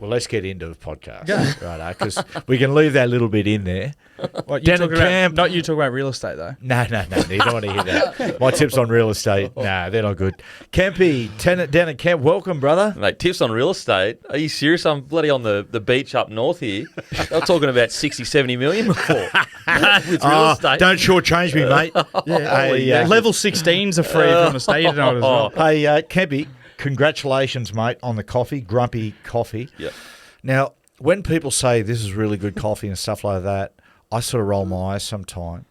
Well, let's get into the podcast, right? Because we can leave that little bit in there. What, Denan Kemp. Not you talk about real estate, though. No, you don't want to hear that. My tips on real estate, they're not good. Kempy, Denan Kemp, welcome, brother. Mate, tips on real estate? Are you serious? I'm bloody on the beach up north here. They were talking about 60, 70 million before with real estate. Don't shortchange me, mate. Level 16s are free from the state as well. Hey, Kempy, congratulations, mate, on the coffee, Grumpy Coffee. Yep. Now, when people say this is really good coffee and stuff like that, I sort of roll my eyes sometimes.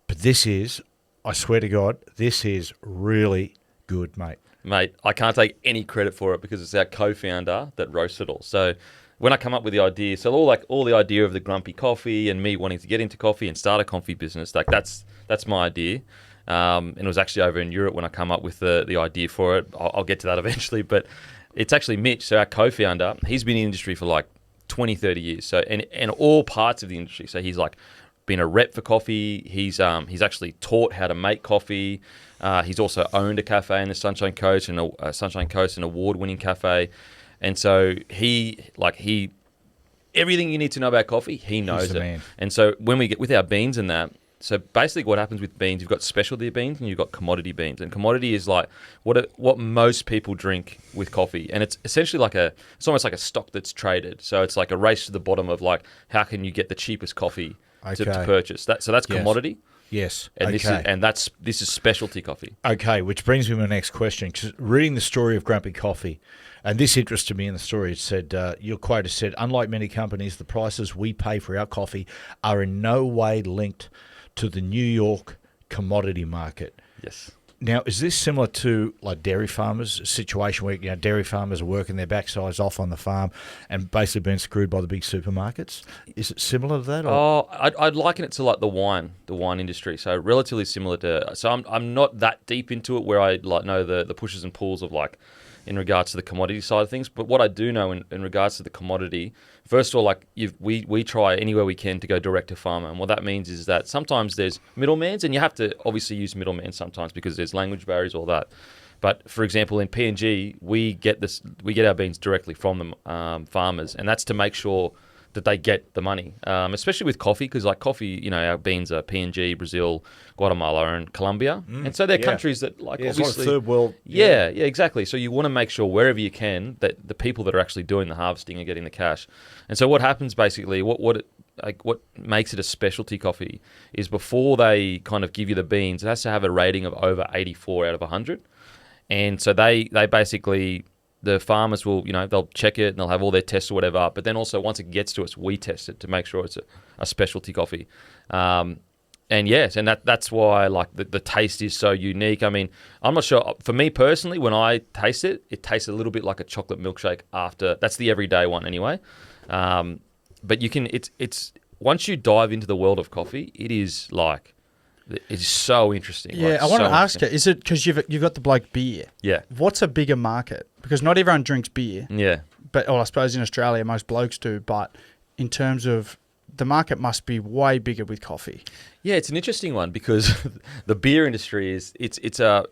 But this is, I swear to God, this is really good, mate. Mate, I can't take any credit for it because it's our co-founder that roasted it all. So when I come up with the idea, so all the idea of the Grumpy Coffee and me wanting to get into coffee and start a coffee business, like that's my idea. And it was actually over in Europe when I come up with the idea for it. I'll get to that eventually, but it's actually Mitch, so our co-founder. He's been in the industry for like 20, 30 years, so and all parts of the industry. So he's like been a rep for coffee. He's actually taught how to make coffee. He's also owned a cafe in the Sunshine Coast and an award-winning cafe. And so he everything you need to know about coffee, he knows it. Man. And so when we get with our beans and that. So basically what happens with beans, you've got specialty beans and you've got commodity beans. And commodity is like what most people drink with coffee. And it's essentially it's almost like a stock that's traded. So it's like a race to the bottom of like, how can you get the cheapest coffee to purchase? So that's commodity. Yes. And this is specialty coffee. Okay, which brings me to my next question. 'Cause reading the story of Grumpy Coffee, and this interested me in the story, it said, your quote has said, unlike many companies, the prices we pay for our coffee are in no way linked to the New York commodity market. Yes. Now, is this similar to like dairy farmers, a situation where dairy farmers are working their backsides off on the farm and basically being screwed by the big supermarkets? Is it similar to that? Or? I'd liken it to like the wine industry. So relatively similar to. So I'm not that deep into it where I like know the pushes and pulls of like in regards to the commodity side of things. But what I do know in regards to the commodity, first of all, like we try anywhere we can to go direct to farmer. And what that means is that sometimes there's middlemans, and you have to obviously use middlemen sometimes because there's language barriers, all that. But for example, in PNG, we get our beans directly from the farmers, and that's to make sure that they get the money, especially with coffee, because like coffee, our beans are PNG, Brazil, Guatemala, and Colombia, and so they're countries that like obviously it's like third world. Yeah, exactly. So you want to make sure wherever you can that the people that are actually doing the harvesting are getting the cash. And so what happens basically, what makes it a specialty coffee is before they kind of give you the beans, it has to have a rating of over 84 out of 100, and so they basically. The farmers will, they'll check it and they'll have all their tests or whatever. But then also once it gets to us, we test it to make sure it's a specialty coffee. And that's why like the taste is so unique. I mean, I'm not sure. For me personally, when I taste it, it tastes a little bit like a chocolate milkshake after. That's the everyday one anyway. But you can. It's once you dive into the world of coffee, it is like. It's so interesting. Yeah, I want to ask you, is it because you've got the Bloke beer? Yeah. What's a bigger market? Because not everyone drinks beer. Yeah. But I suppose in Australia, most blokes do. But in terms of the market must be way bigger with coffee. Yeah, it's an interesting one because the beer industry is, the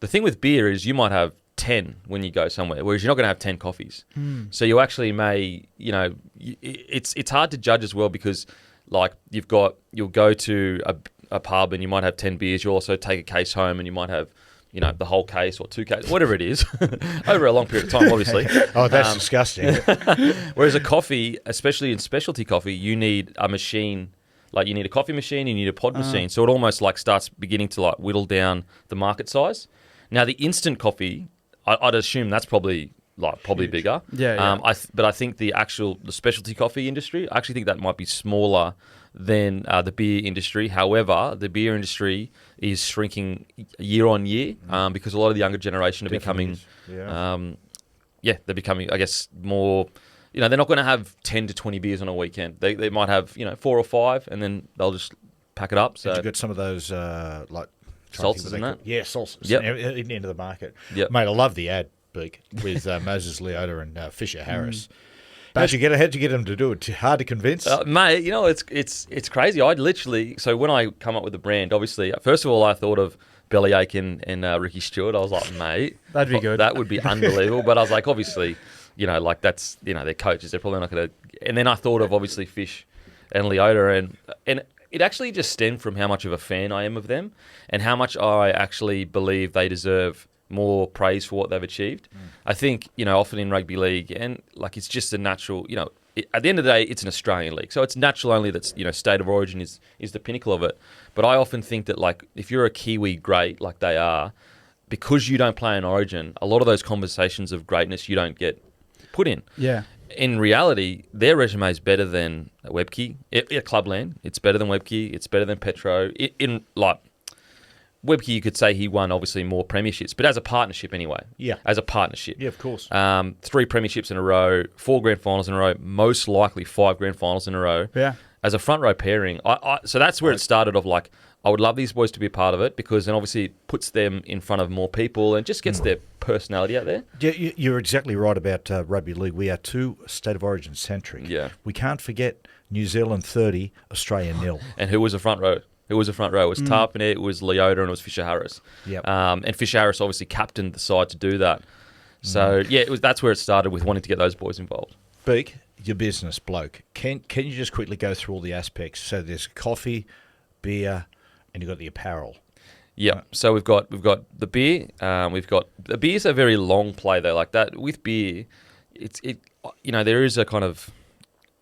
thing with beer is you might have 10 when you go somewhere, whereas you're not going to have 10 coffees. So you actually may, it's hard to judge as well because like you'll go to a pub and you might have 10 beers. You'll also take a case home and you might have, the whole case or 2 cases, whatever it is, over a long period of time, obviously. Oh, that's disgusting. Whereas a coffee, especially in specialty coffee, you need a machine, like you need a coffee machine, you need a pod machine. So it almost like starts beginning to like whittle down the market size. Now the instant coffee, I'd assume that's probably bigger. Yeah. But I think the specialty coffee industry, I actually think that might be smaller than the beer industry. However, the beer industry is shrinking year on year because a lot of the younger generation are becoming, they're becoming, I guess, more. They're not going to have 10 to 20 beers on a weekend. They might have 4 or 5, and then they'll just pack it up. So did you get some of those like salsas and that? Yeah, salsas. Yep. Into the market. Yep. Mate, I love the ad. With Moses Leota and Fisher Harris. How'd you get them to do it? Hard to convince? Mate, it's crazy. I'd literally, so when I come up with the brand, obviously, first of all, I thought of Bellyache and Ricky Stewart. I was like, mate. That'd be good. That would be unbelievable. But I was like, obviously, like that's, their coaches. They're probably not going to. And then I thought of obviously Fish and Leota, and it actually just stemmed from how much of a fan I am of them and how much I actually believe they deserve more praise for what they've achieved. I think, often in rugby league, and like it's just a natural, at the end of the day, it's an Australian league. So it's natural only that, state of origin is the pinnacle of it. But I often think that, like, if you're a Kiwi great, like they are, because you don't play in origin, a lot of those conversations of greatness you don't get put in. Yeah. In reality, their resume is better than Webke. At Clubland, it's better than Webke. It's better than Petro. Webke, you could say he won obviously more premierships, but as a partnership anyway. Yeah. As a partnership. Yeah, of course. 3 premierships in a row, 4 grand finals in a row, most likely 5 grand finals in a row. Yeah. As a front row pairing. So that's where it started of like, I would love these boys to be a part of it because then obviously it puts them in front of more people and just gets their personality out there. Yeah, you're exactly right about Rugby League. We are too state of origin centric. Yeah. We can't forget New Zealand 30, Australia 0. And who was the front row? It was Tarpane, it was Leota, and it was Fisher Harris. Yep. And Fisher Harris obviously captained the side to do that. So that's where it started with wanting to get those boys involved. Beak, your business, Bloke. Can you just quickly go through all the aspects? So there's coffee, beer, and you've got the apparel. Yeah. So we've got the beer. The beer's a very long play though. Like that with beer, there is a kind of,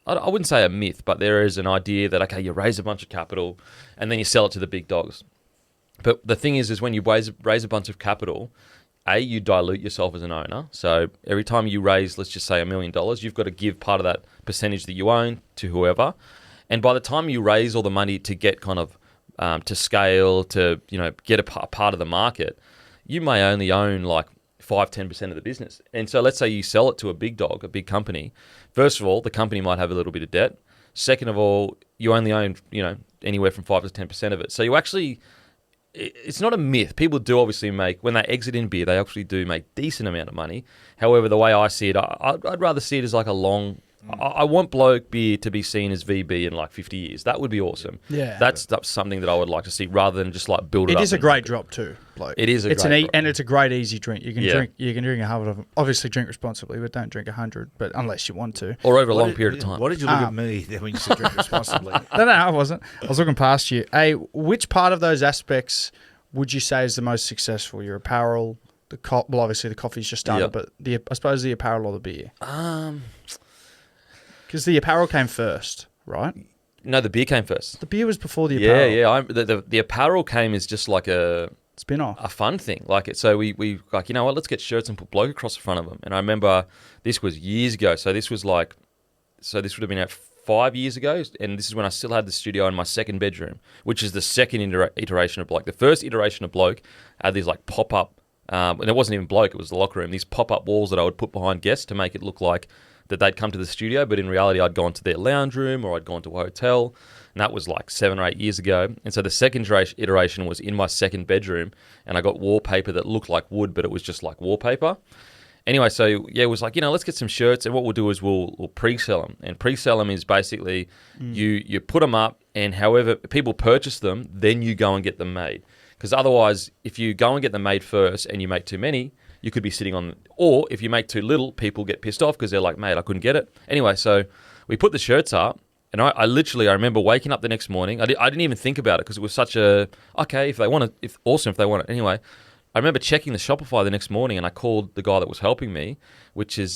I wouldn't say a myth, but there is an idea that, okay, you raise a bunch of capital and then you sell it to the big dogs. But the thing is when you raise a bunch of capital, you dilute yourself as an owner. So every time you raise, let's just say $1 million, you've got to give part of that percentage that you own to whoever. And by the time you raise all the money to get kind of to scale, to get a part of the market, you may only own like 5-10% of the business. And so let's say you sell it to a big dog, a big company. First of all, the company might have a little bit of debt. Second of all, you only own, anywhere from 5 to 10% of it. So you actually, it's not a myth. People do obviously when they exit in beer, they actually do make decent amount of money. However, the way I see it, I'd rather see it as like a long, I want Bloke beer to be seen as VB in like 50 years. That would be awesome. Yeah. That's something that I would like to see rather than just like build it up. It is a great drop too, Bloke. It is it's great drop. And it's a great easy drink. You can drink a hundred of them. Obviously drink responsibly, but don't drink 100, but unless you want to. Or over a long period of time. Why did you look at me when you said drink responsibly? No, I wasn't. I was looking past you. Which part of those aspects would you say is the most successful? Your apparel, well, obviously the coffee's just started, but I suppose the apparel or the beer? Because the apparel came first, right? No, the beer came first. The beer was before the apparel. Yeah. The apparel came as just like a spin-off, a fun thing. So we like, let's get shirts and put Bloke across the front of them. And I remember this was years ago. So this would have been 5 years ago. And this is when I still had the studio in my second bedroom, which is the second iteration of Bloke. The first iteration of Bloke had these like pop-up, and it wasn't even Bloke, it was the locker room. These pop-up walls that I would put behind guests to make it look like that they'd come to the studio, but in reality, I'd gone to their lounge room or I'd gone to a hotel, and that was like 7 or 8 years ago. And so the second iteration was in my second bedroom, and I got wallpaper that looked like wood, but it was just like wallpaper. Anyway, so it was like, let's get some shirts, and what we'll do is we'll pre-sell them. And pre-sell them is basically you put them up, and however people purchase them, then you go and get them made. Because otherwise, if you go and get them made first and you make too many, you could be sitting on, or if you make too little, people get pissed off because they're like, mate, I couldn't get it. Anyway, so we put the shirts up, and I remember waking up the next morning. I didn't even think about it because it was such a, okay, if they want it, if they want it. Anyway, I remember checking the Shopify the next morning, and I called the guy that was helping me, which is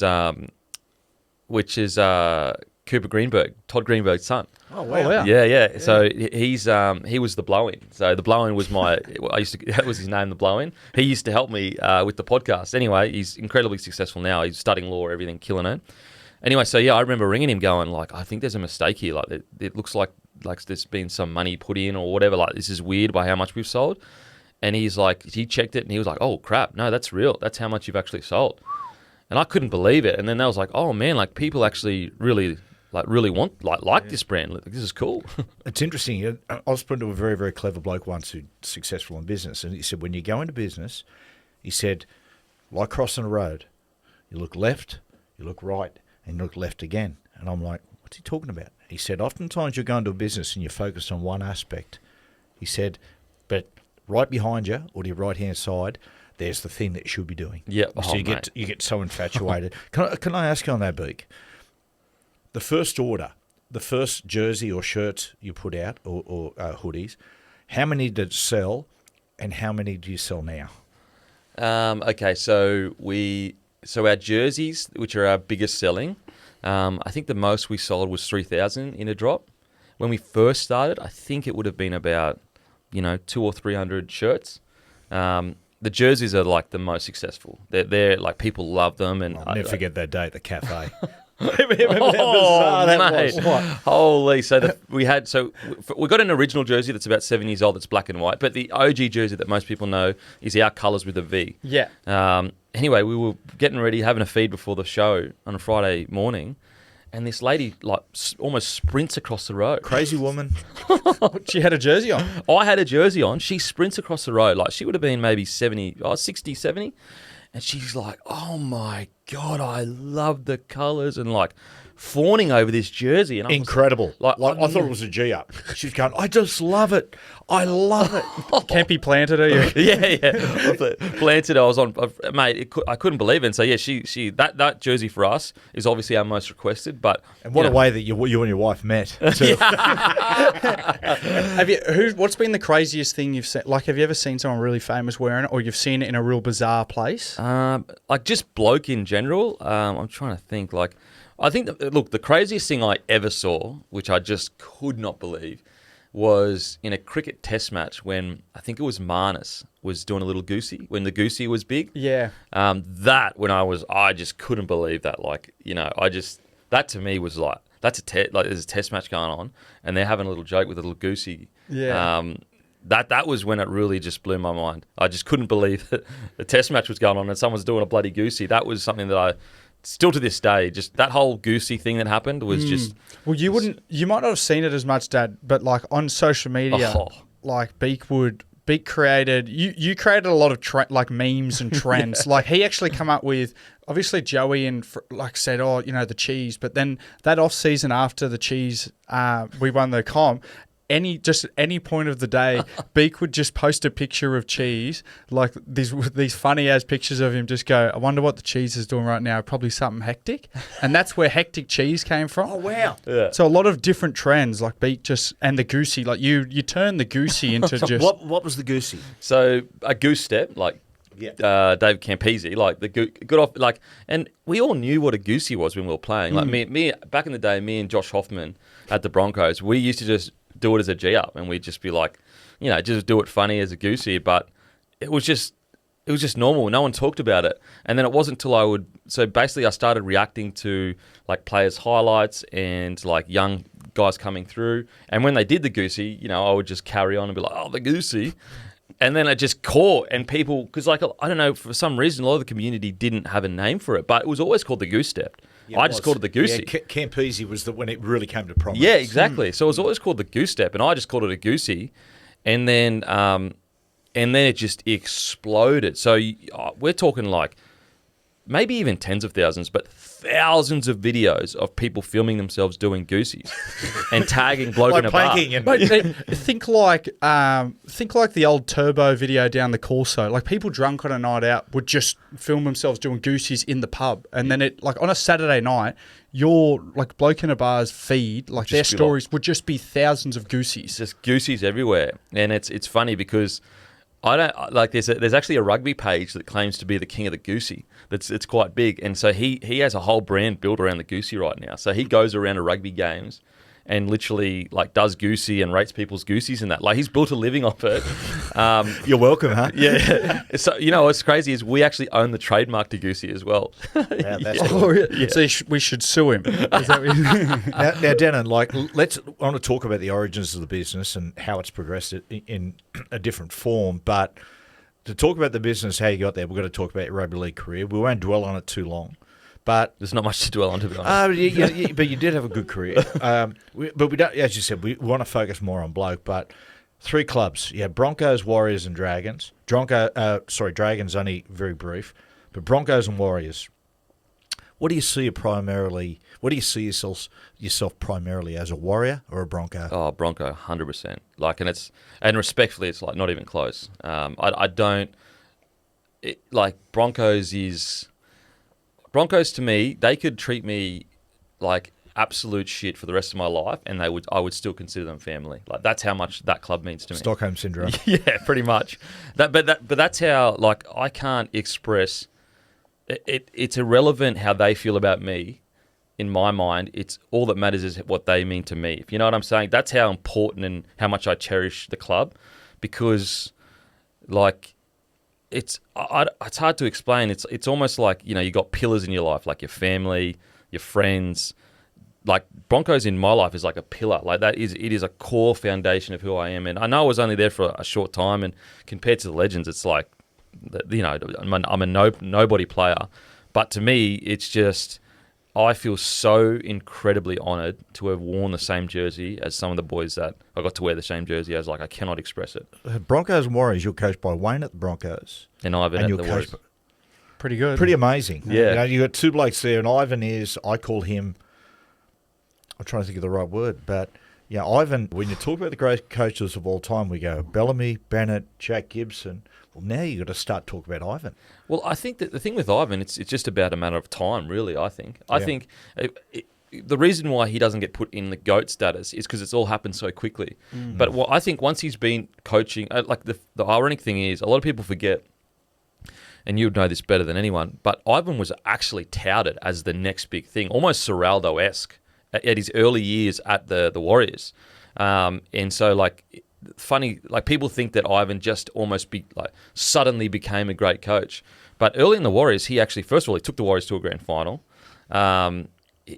Cooper Greenberg, Todd Greenberg's son. Oh wow! Yeah. So he was the blow-in. So the blow-in was that was his name, the blow-in. He used to help me with the podcast. Anyway, he's incredibly successful now. He's studying law, everything, killing it. Anyway, so I remember ringing him, going like, I think there's a mistake here. Like it looks like there's been some money put in or whatever. Like this is weird by how much we've sold. And he checked it and he was like, oh crap, no, that's real. That's how much you've actually sold. And I couldn't believe it. And then I was like, oh man, like people actually really want this brand. Like, this is cool. It's interesting. I was speaking to a very, very clever bloke once who's successful in business, and he said, when you go into business, he said, like crossing a road, you look left, you look right, and you look left again. And I'm like, what's he talking about? He said, oftentimes you go into a business and you're focused on one aspect. He said, but right behind you or to your right-hand side, there's the thing that you should be doing. Yeah. So you get so infatuated. Can I ask you on that, Beak? The first order, the first jersey or shirts you put out, or hoodies, how many did it sell, and how many do you sell now? Okay, so our jerseys, which are our biggest selling, I think the most we sold was 3,000 in a drop. When we first started, I think it would have been about 200 or 300 shirts. The jerseys are like the most successful. They're like, people love them, and I'll never forget that day at the cafe. Oh, mate. Holy. We got an original jersey that's about 7 years old that's black and white, but the OG jersey that most people know is our colours with a V. Yeah. Anyway, we were getting ready, having a feed before the show on a Friday morning, and this lady almost sprints across the road. Crazy woman. She had a jersey on. I had a jersey on. She sprints across the road. Like, she would have been maybe 60, 70. And she's like, oh my God, I love the colours, and like fawning over this jersey. And incredible. I thought it was a G-up. She's going, I just love it. I love it. Kempy planted her. Yeah. Planted her. I was on, mate, I couldn't believe it. And so, yeah, she that jersey for us is obviously our most requested. But and what a way that you and your wife met. What's been the craziest thing you've seen? Like, have you ever seen someone really famous wearing it, or you've seen it in a real bizarre place? Like just bloke in general. I'm trying to think. Like, I think the craziest thing I ever saw, which I just could not believe, was in a cricket test match when I think it was Marnus was doing a little goosey, when the goosey was big. Yeah. I just couldn't believe that. Like, that to me was like, there's a test match going on and they're having a little joke with a little goosey. Yeah. That was when it really just blew my mind. I just couldn't believe that the test match was going on and someone's doing a bloody goosey. That was something that still to this day, just that whole goosey thing that happened was just... Well, you might not have seen it as much, Dad, but like on social media, like Beak created, you created a lot of memes and trends. Like, he actually come up with, obviously Joey and like said, the cheese, but then that off season after the cheese, we won the comp. Any point of the day, Beak would just post a picture of cheese, like these funny ass pictures of him. Just go, I wonder what the cheese is doing right now. Probably something hectic, and that's where hectic cheese came from. Oh wow! Yeah. So a lot of different trends, like Beak and the goosey. Like you turn the goosey into just what was the goosey? So a goose step, like. Yeah. Dave Campese, like the good off, like, and we all knew what a goosey was when we were playing. Like me back in the day, me and Josh Hoffman at the Broncos, we used to just do it as a G-up, and we'd just be like, just do it funny as a goosey. But it was just normal. No one talked about it. And then it wasn't until I started reacting to like players' highlights and like young guys coming through. And when they did the goosey, I would just carry on and be like, oh, the goosey. And then it just caught, and people, because like, I don't know, for some reason, a lot of the community didn't have a name for it, but it was always called the goose step. Yeah, I just called it the goosey. Yeah, Campese was when it really came to prominence. Yeah, exactly. So it was always called the goose step, and I just called it a goosey. And then it just exploded. So we're talking like maybe even tens of thousands, but thousands of videos of people filming themselves doing goosies and tagging Bloke in a bar. Think like the old Turbo video down the Corso. Like, people drunk on a night out would just film themselves doing goosies in the pub, and then it, like, on a Saturday night, your like Bloke in a bar's feed, like their stories would just be thousands of goosies. Just goosies everywhere, and it's funny because I don't like. There's actually a rugby page that claims to be the king of the goosey. It's quite big, and so he has a whole brand built around the goosey right now. So he goes around to rugby games and literally like does goosey and rates people's goosies and that. Like, he's built a living off it. You're welcome, huh? Yeah. So what's crazy is we actually own the trademark to goosey as well. Yeah, that's cool. Yeah. So we should sue him. Is that now, Denan, like, I want to talk about the origins of the business and how it's progressed in a different form. But to talk about the business, how you got there, we've got to talk about your rugby league career. We won't dwell on it too long. But there's not much to dwell on, to be honest. But you did have a good career. But we don't, as you said, we want to focus more on Bloke. But 3 clubs: you had Broncos, Warriors, and Dragons. Dragons only very brief, but Broncos and Warriors. What do you see primarily? What do you see yourself primarily as, a Warrior or a Bronco? Oh, Bronco, 100%. Like, and respectfully, it's like not even close. I don't. Broncos to me, they could treat me like absolute shit for the rest of my life, and I would still consider them family. Like, that's how much that club means to me. Stockholm syndrome. Yeah, pretty much. But that's how, like, I can't express it. It's irrelevant how they feel about me. In my mind, it's all that matters is what they mean to me. If you know what I'm saying, that's how important and how much I cherish the club, because, like, it's hard to explain. It's almost like, you know, you got pillars in your life, like your family, your friends. Like, Broncos in my life is like a pillar. Like, it is a core foundation of who I am. And I know I was only there for a short time, and compared to the legends, it's like, you know, I'm a nobody player. But to me, it's just, I feel so incredibly honoured to have worn the same jersey as some of the boys that I got to wear the same jersey as. Like, I cannot express it. Broncos and Warriors, you're coached by Wayne at the Broncos. And Ivan at the Warriors. Pretty good. Pretty amazing. Yeah. You know, you got two blokes there, and Ivan is, I call him, I'm trying to think of the right word, but yeah, Ivan, when you talk about the great coaches of all time, we go Bellamy, Bennett, Jack Gibson. Well, now you've got to start talking about Ivan. Well, I think that the thing with Ivan, it's just about a matter of time, really, I think. I think the reason why he doesn't get put in the GOAT status is because it's all happened so quickly. But I think once he's been coaching, like the ironic thing is, a lot of people forget, and you would know this better than anyone, but Ivan was actually touted as the next big thing, almost Serraldo-esque at his early years at the Warriors. And so, like, funny, like, people think that Ivan just almost suddenly became a great coach. But early in the Warriors, he actually, first of all, he took the Warriors to a grand final.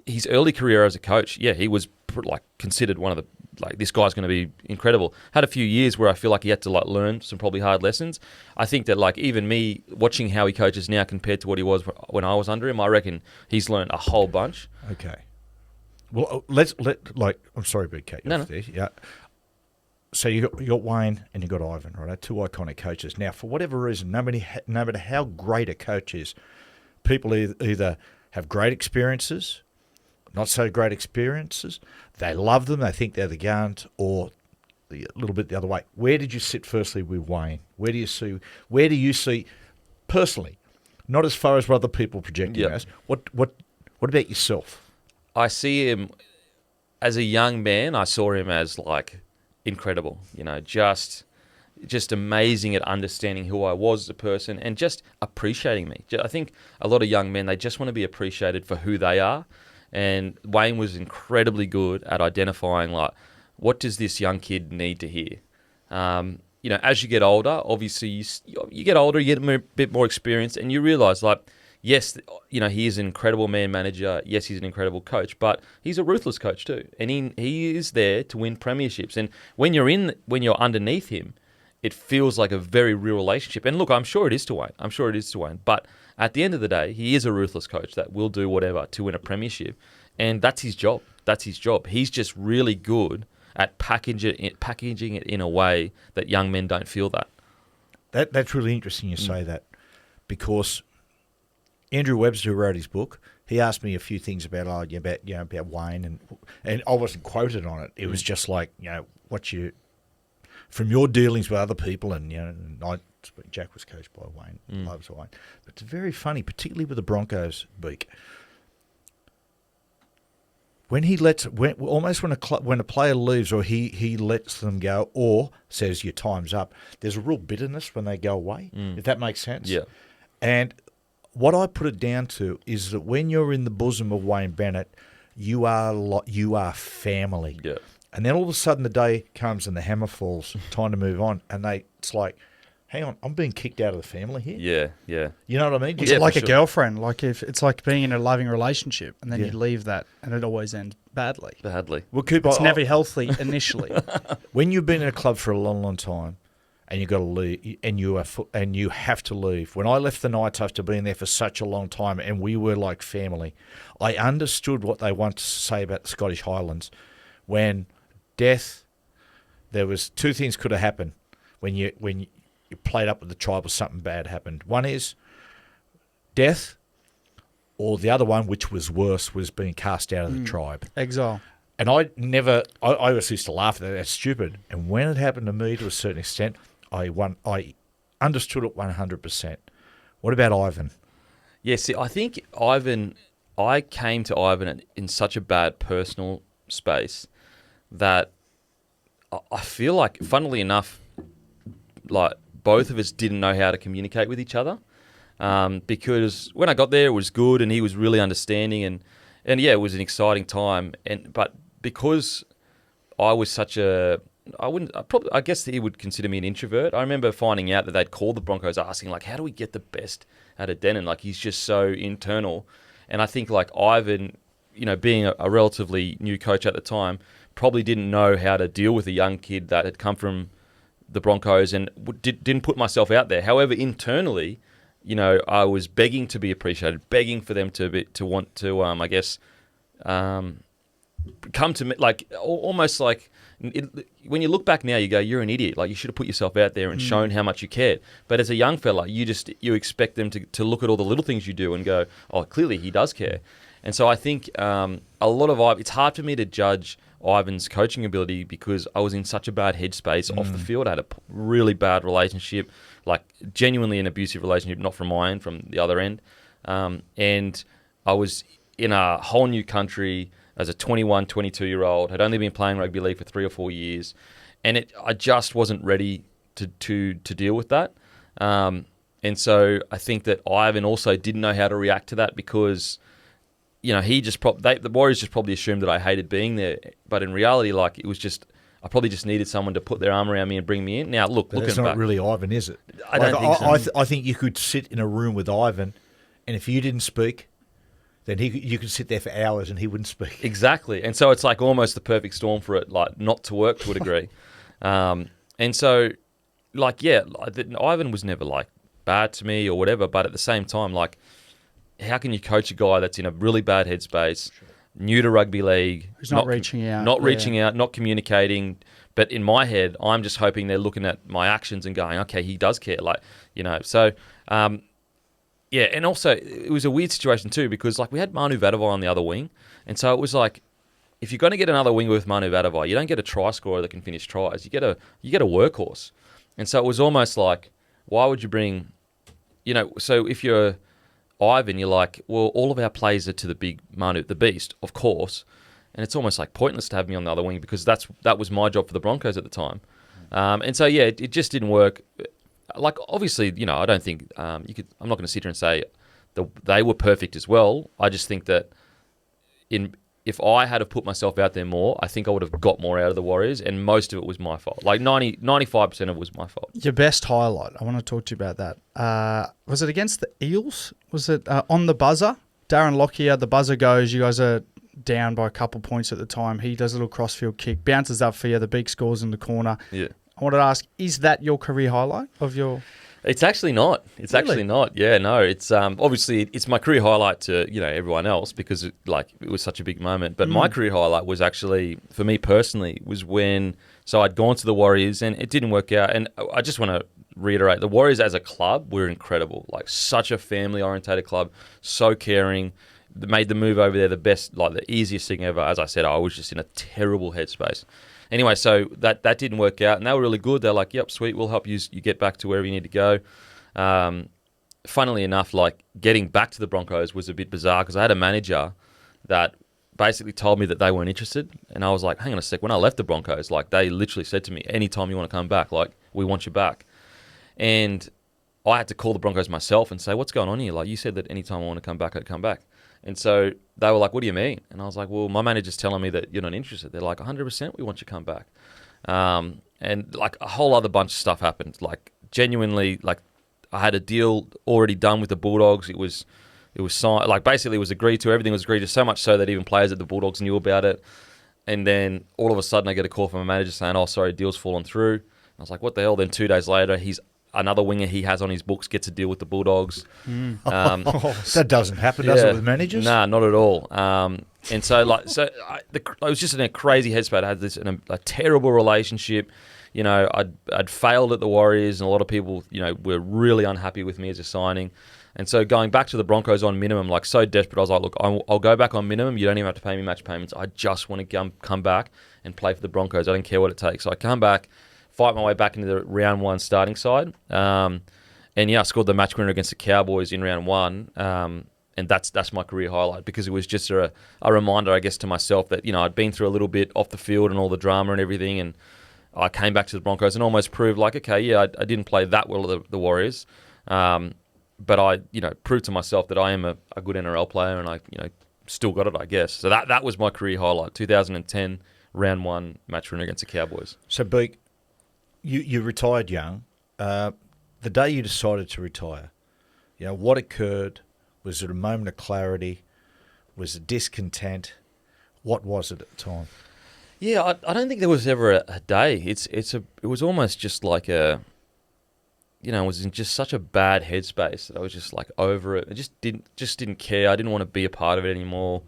His early career as a coach, yeah, he was like considered one of the, like, this guy's going to be incredible. Had a few years where I feel like he had to, like, learn some probably hard lessons. I think that, like, even me watching how he coaches now compared to what he was when I was under him, I reckon he's learned a whole bunch. Okay. Well, I'm sorry, Big Cat. No. There. Yeah. So you got Wayne and you got Ivan, right? Two iconic coaches. Now, for whatever reason, no matter how great a coach is, people either have great experiences, not so great experiences. They love them. They think they're the guns, or a little bit the other way. Where did you sit firstly with Wayne? Where do you see personally, not as far as what other people project you as? What about yourself? I see him as a young man. I saw him as, like, incredible, you know, just amazing at understanding who I was as a person and just appreciating me. I think a lot of young men, they just want to be appreciated for who they are. And Wayne was incredibly good at identifying, like, what does this young kid need to hear? You know, as you get older, obviously you get older, you get a bit more experience, and you realise, like, yes, you know, he is an incredible man manager. Yes, he's an incredible coach, but he's a ruthless coach too. And he is there to win premierships. And when you're underneath him, it feels like a very real relationship. And look, I'm sure it is to Wayne. But at the end of the day, he is a ruthless coach that will do whatever to win a premiership. And that's his job. He's just really good at packaging it in a way that young men don't feel that. That's really interesting you say that, because Andrew Webster, who wrote his book, he asked me a few things about Wayne, and I wasn't quoted on it. It was just like, you know, from your dealings with other people, and, you know, Jack was coached by Wayne, loves Wayne. But it's very funny, particularly with the Broncos, Beak. When when a player leaves, or he lets them go, or says your time's up, there's a real bitterness when they go away. If that makes sense. Yeah. And what I put it down to is that when you're in the bosom of Wayne Bennett, you are family. Yeah. And then all of a sudden the day comes and the hammer falls, time to move on, and it's like, hang on, I'm being kicked out of the family here. Yeah, yeah. You know what I mean? It's like a girlfriend. Like, if it's like being in a loving relationship, and then you leave that, and it always ends badly. Well, Cooper, it's never healthy initially. When you've been in a club for a long, long time, and you got to leave, and you have to leave. When I left the Knights after being there for such a long time, and we were like family, I understood what they want to say about the Scottish Highlands. When death, there was two things could have happened when you played up with the tribe, or something bad happened. One is death, or the other one, which was worse, was being cast out of the tribe. Exile. And I always used to laugh at that. That's stupid. And when it happened to me, to a certain extent, I understood it 100%. What about Ivan? Yeah, see, I think I came to Ivan in such a bad personal space that I feel like, funnily enough, like both of us didn't know how to communicate with each other. Because when I got there, it was good, and he was really understanding, and yeah, it was an exciting time. But because I was such a, I guess he would consider me an introvert. I remember finding out that they'd called the Broncos asking, like, how do we get the best out of Denan? Like, he's just so internal. And I think, like, Ivan, being a relatively new coach at the time, probably didn't know how to deal with a young kid that had come from the Broncos and didn't put myself out there. However, internally, I was begging to be appreciated, begging for them to want to, I guess, come to me, like, almost like, when you look back now, you go, you're an idiot. Like, you should have put yourself out there and shown how much you cared. But as a young fella, you expect them to look at all the little things you do and go, oh, clearly he does care. And so I think a lot of it's hard for me to judge Ivan's coaching ability because I was in such a bad headspace off the field. I had a really bad relationship, like genuinely an abusive relationship, not from my end, from the other end. And I was in a whole new country as a 21, 22-year-old, had only been playing rugby league for 3 or 4 years, and I just wasn't ready to deal with that. And so I think that Ivan also didn't know how to react to that because, the Warriors just probably assumed that I hated being there. But in reality, like, it was just, I probably just needed someone to put their arm around me and bring me in. Now, look, But looking it's not back, really Ivan, is it? I don't think so. I think you could sit in a room with Ivan, and if you didn't speak, then you could sit there for hours and he wouldn't speak. Exactly. And so it's like almost the perfect storm for it, like, not to work to a degree. And so, like, yeah, Ivan was never, like, bad to me or whatever, but at the same time, like, how can you coach a guy that's in a really bad headspace, new to rugby league, who's not reaching out, not communicating? But in my head, I'm just hoping they're looking at my actions and going, okay, he does care, like, So, yeah, and also it was a weird situation too because, like, we had Manu Vadavai on the other wing, and so it was like, if you're going to get another winger with Manu Vadavai, you don't get a try scorer that can finish tries. You get a workhorse, and so it was almost like, why would you bring, So if you're Ivan, you're like, well, all of our plays are to the big Manu, the beast, of course, and it's almost like pointless to have me on the other wing because that was my job for the Broncos at the time, and so yeah, it just didn't work. Like, obviously, I don't think I'm not going to sit here and say they were perfect as well. I just think that if I had have put myself out there more, I think I would have got more out of the Warriors, and most of it was my fault. Like 95% of it was my fault. Your best highlight, I want to talk to you about that. Was it against the Eels? Was it on the buzzer? Darren Lockyer, the buzzer goes, you guys are down by a couple points at the time. He does a little crossfield kick, bounces up for you, the big scores in the corner. Yeah. I wanted to ask, is that your career highlight of your... It's actually not. It's Really? actually not. Yeah, no. It's obviously it's my career highlight to everyone else because it was such a big moment. But my career highlight was actually, for me personally, was when I'd gone to the Warriors and it didn't work out. And I just want to reiterate, the Warriors as a club were incredible. Like, such a family orientated club, so caring. They made the move over there the best, like the easiest thing ever. As I said, I was just in a terrible headspace. Anyway, so that didn't work out, and they were really good. They're like, yep, sweet, we'll help you get back to wherever you need to go. Funnily enough, like, getting back to the Broncos was a bit bizarre because I had a manager that basically told me that they weren't interested, and I was like, hang on a sec. When I left the Broncos, like, they literally said to me, anytime you want to come back, like, we want you back. And I had to call the Broncos myself and say, what's going on here? Like, you said that anytime I want to come back, I'd come back. And so they were like, what do you mean? And I was like, well, my manager's telling me that you're not interested. They're like, 100%, we want you to come back. And like a whole other bunch of stuff happened. Like, genuinely, like, I had a deal already done with the Bulldogs. It was signed, like, basically it was agreed to. Everything was agreed to, so much so that even players at the Bulldogs knew about it. And then all of a sudden I get a call from a manager saying, oh, sorry, deal's fallen through. I was like, what the hell? Then 2 days later, another winger he has on his books gets a deal with the Bulldogs. That doesn't happen, does it, with managers? Nah, not at all. And so, I was just in a crazy headspace. I had a terrible relationship. I'd failed at the Warriors, and a lot of people, were really unhappy with me as a signing. And so going back to the Broncos on minimum, like, so desperate, I was like, look, I'll go back on minimum. You don't even have to pay me match payments. I just want to come back and play for the Broncos. I don't care what it takes. So I come back, fight my way back into the round one starting side. And yeah, I scored the match winner against the Cowboys in round 1. And that's my career highlight, because it was just a reminder, I guess, to myself that, I'd been through a little bit off the field and all the drama and everything, and I came back to the Broncos and almost proved, like, okay, yeah, I didn't play that well at the Warriors, but I, proved to myself that I am a good NRL player, and I, still got it, I guess. So that was my career highlight, 2010, round 1 match winner against the Cowboys. So, Beak, you retired young. The day you decided to retire, what occurred? Was it a moment of clarity? Was it discontent? What was it at the time? Yeah, I don't think there was ever a day. It was almost just like I was in just such a bad headspace that I was just like over it. I just didn't care. I didn't want to be a part of it anymore.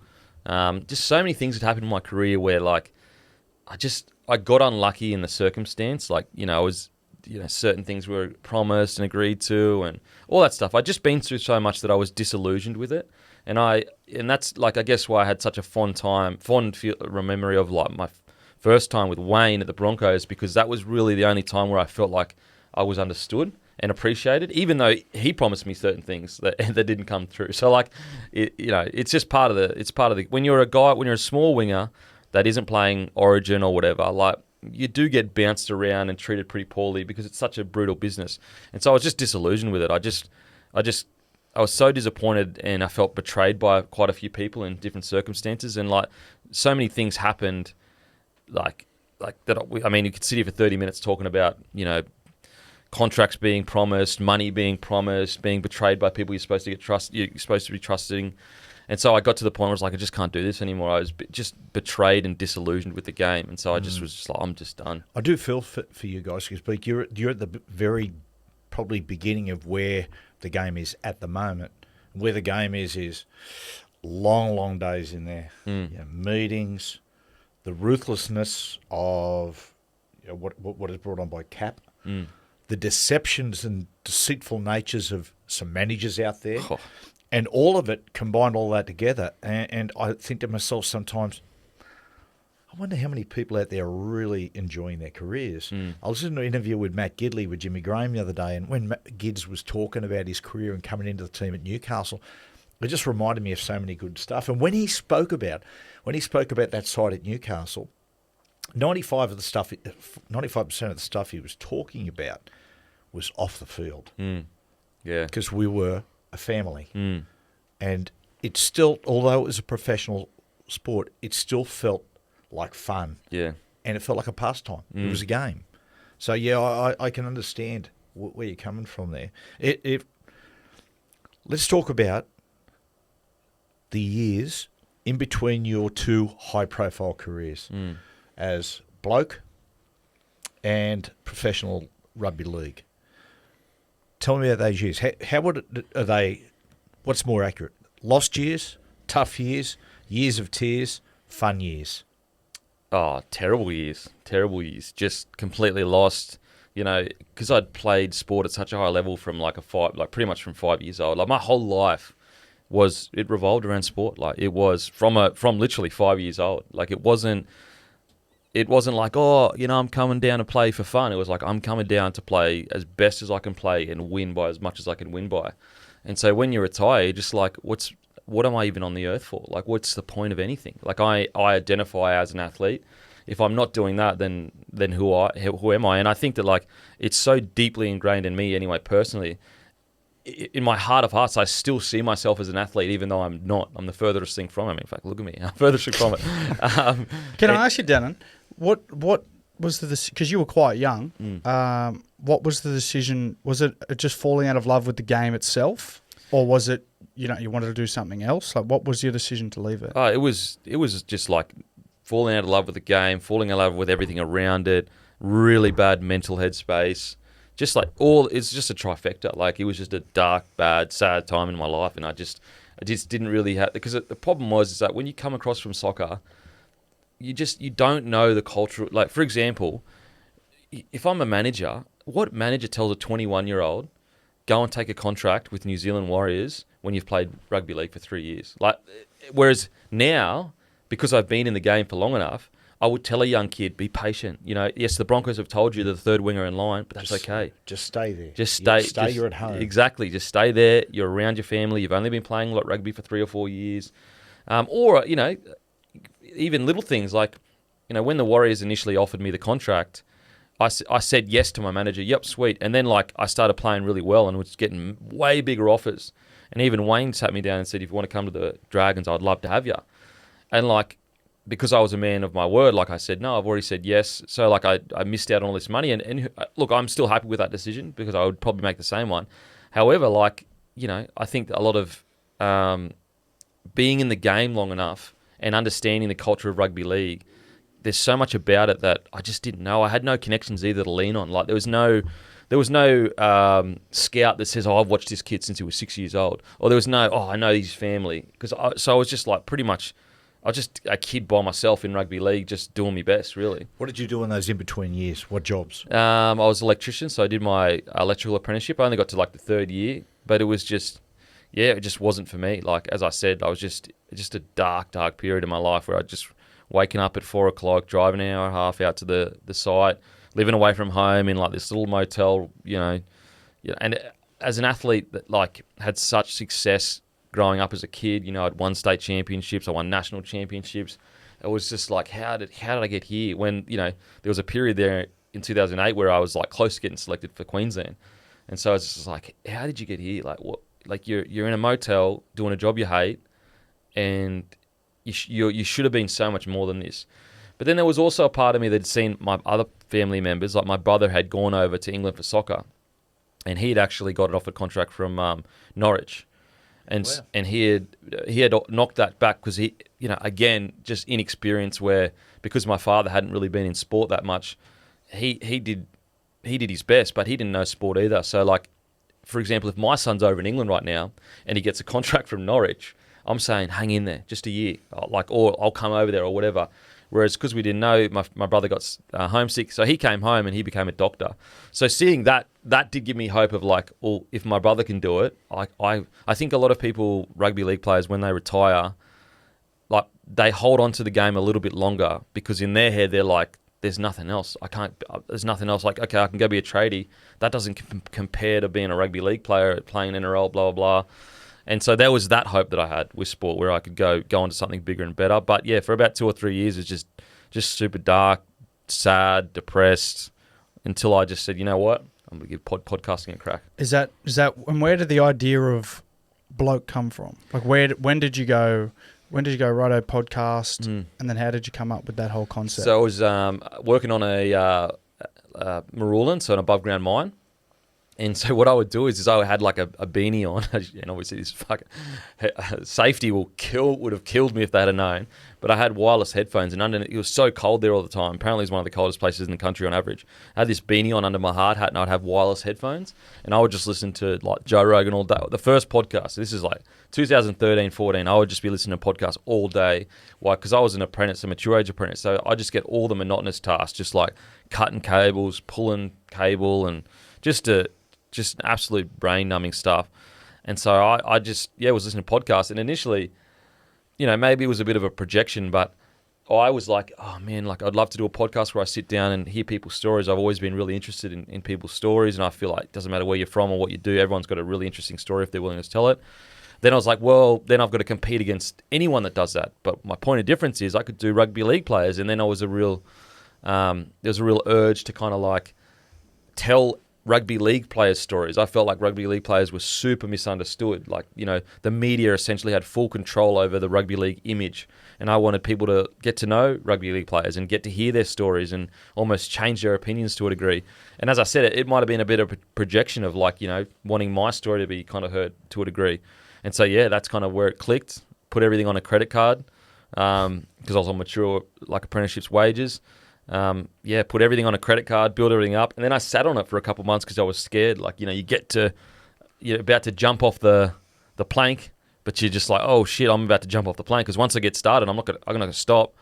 Just so many things had happened in my career where, like, I got unlucky in the circumstance. Like, I was, certain things were promised and agreed to and all that stuff. I'd just been through so much that I was disillusioned with it. And that's, like, I guess why I had such a fond memory of, like, my first time with Wayne at the Broncos, because that was really the only time where I felt like I was understood and appreciated, even though he promised me certain things that didn't come through. So, like, it's just part of the, when you're a small winger that isn't playing Origin or whatever, like, you do get bounced around and treated pretty poorly because it's such a brutal business. And so I was just disillusioned with it. I was so disappointed, and I felt betrayed by quite a few people in different circumstances. And, like, so many things happened, like that. I mean, you could sit here for 30 minutes talking about, contracts being promised, money being promised, being betrayed by people you're supposed to be trusting. And so I got to the point where I was like, I just can't do this anymore. I was just betrayed and disillusioned with the game. And so I just was just like, I'm just done. I do feel for you guys, because you're at the very probably beginning of where the game is at the moment. Where the game is long, long days in there. Meetings, the ruthlessness of what is brought on by Cap, the deceptions and deceitful natures of some managers out there. And all of it, combined all that together. And I think to myself sometimes, I wonder how many people out there are really enjoying their careers. I listened to an interview with Matt Gidley with Jimmy Graham the other day, and when Matt Gids was talking about his career and coming into the team at Newcastle, it just reminded me of so many good stuff. And when he spoke about that side at Newcastle, 95% of the stuff he was talking about was off the field. Yeah, because we were a family. And it still, although it was a professional sport, it still felt like fun. Yeah. And it felt like a pastime. It was a game. So, yeah, I can understand where you're coming from there. Let's talk about the years in between your two high-profile careers as Bloke and professional rugby league. Tell me about those years. Are they? What's more accurate? Lost years, tough years, years of tears, fun years. Oh, terrible years. Just completely lost. Because I'd played sport at such a high level from pretty much from 5 years old. Like, my whole life it revolved around sport. Like, it was from literally 5 years old. Like, it wasn't like, I'm coming down to play for fun. It was like, I'm coming down to play as best as I can play and win by as much as I can win by. And so when you retire, you're just like, what am I even on the earth for? Like, what's the point of anything? Like, I identify as an athlete. If I'm not doing that, then who am I? And I think that, like, it's so deeply ingrained in me anyway, personally. In my heart of hearts, I still see myself as an athlete, even though I'm not. I'm the furthest thing from it. In fact, look at me. I'm furthest thing from it. Can I ask you, Denan, what was the decision? Because you were quite young. What was the decision? Was it just falling out of love with the game itself? Or was it, you wanted to do something else? Like, what was your decision to leave it? It was just like falling out of love with the game, falling in love with everything around it, really bad mental headspace. Just like it's just a trifecta. Like, it was just a dark, bad, sad time in my life, and I just didn't really have, because the problem is that when you come across from soccer, you don't know the culture. Like, for example, if I'm a manager, what manager tells a 21-year-old go and take a contract with New Zealand Warriors when you've played rugby league for 3 years? Like, whereas now, because I've been in the game for long enough, I would tell a young kid, be patient. You know, yes, the Broncos have told you they're the third winger in line, but that's okay. Just stay there. Just stay. You're at home. Exactly. Just stay there. You're around your family. You've only been playing like rugby for 3 or 4 years. Or, you know, even little things like, you know, when the Warriors initially offered me the contract, I said yes to my manager. Yep, sweet. And then, like, I started playing really well and was getting way bigger offers. And even Wayne sat me down and said, if you want to come to the Dragons, I'd love to have you. And, like, because I was a man of my word, like I said, no, I've already said yes. So, like, I missed out on all this money. And look, I'm still happy with that decision because I would probably make the same one. However, like, you know, I think a lot of being in the game long enough and understanding the culture of rugby league, there's so much about it that I just didn't know. I had no connections either to lean on. Like there was no scout that says, "Oh, I've watched this kid since he was 6 years old," or there was no, "Oh, I know his family." So I was just like pretty much, I was just a kid by myself in rugby league, just doing my best, really. What did you do in those in between years? What jobs? I was an electrician, so I did my electrical apprenticeship. I only got to like the third year, but it was just, yeah, it just wasn't for me. Like as I said, I was just a dark period in my life where I just waking up at 4 o'clock, driving an hour and a half out to the site, living away from home in like this little motel, you know. And as an athlete that like had such success growing up as a kid, you know, I'd won state championships, I won national championships. It was just like, how did I get here? When, you know, there was a period there in 2008 where I was like close to getting selected for Queensland. And so I was just like, how did you get here? Like what? Like you're in a motel doing a job you hate, and you should have been so much more than this. But then there was also a part of me that had seen my other family members, like my brother had gone over to England for soccer, and he had actually got an offered contract from Norwich, and Wow. and he had knocked that back because he, you know, again just inexperience where because my father hadn't really been in sport that much, he did his best, but he didn't know sport either. So like, for example, if my son's over in England right now and he gets a contract from Norwich, I'm saying, hang in there, just a year, like, or I'll come over there or whatever. Whereas because we didn't know, my brother got homesick, so he came home and he became a doctor. So seeing that did give me hope of like, well, if my brother can do it, I think a lot of people, rugby league players, when they retire, like they hold on to the game a little bit longer because in their head they're like, there's nothing else. There's nothing else. Like, okay, I can go be a tradie. That doesn't compare to being a rugby league player, playing NRL, blah, blah, blah. And so there was that hope that I had with sport where I could go on to something bigger and better. But yeah, for about 2 or 3 years, it's just super dark, sad, depressed, until I just said, you know what? I'm going to give podcasting a crack. Is that and where did the idea of Bloke come from? Like when did you go righto podcast, and then how did you come up with that whole concept? So I was working on a Marulan, so an above ground mine. And so what I would do is I had like a beanie on, and obviously this fucking safety would have killed me if they had known. But I had wireless headphones, and underneath, it was so cold there all the time. Apparently, it's one of the coldest places in the country on average. I had this beanie on under my hard hat, and I'd have wireless headphones, and I would just listen to like Joe Rogan all day. The first podcast, this is like 2013, 14. I would just be listening to podcasts all day. Why? Because I was an apprentice, a mature age apprentice, so I just get all the monotonous tasks, just like cutting cables, pulling cable, and just absolute brain-numbing stuff. And so I just, was listening to podcasts. And initially, you know, maybe it was a bit of a projection, but I was like, oh, man, like I'd love to do a podcast where I sit down and hear people's stories. I've always been really interested in people's stories, and I feel like it doesn't matter where you're from or what you do, everyone's got a really interesting story if they're willing to tell it. Then I was like, well, then I've got to compete against anyone that does that. But my point of difference is I could do rugby league players, and then there was a real urge to kind of like tell rugby league players' stories. I felt like rugby league players were super misunderstood. Like, you know, the media essentially had full control over the rugby league image, and I wanted people to get to know rugby league players and get to hear their stories and almost change their opinions to a degree. And as I said, it might have been a bit of a projection of like, you know, wanting my story to be kind of heard to a degree. And so, yeah, that's kind of where it clicked. Put everything on a credit card because I was on mature, like apprenticeships wages. Put everything on a credit card, build everything up, and then I sat on it for a couple of months because I was scared. Like, you know, you're about to jump off the plank, but you're just like, oh shit, I'm about to jump off the plank because once I get started, I'm not gonna stop.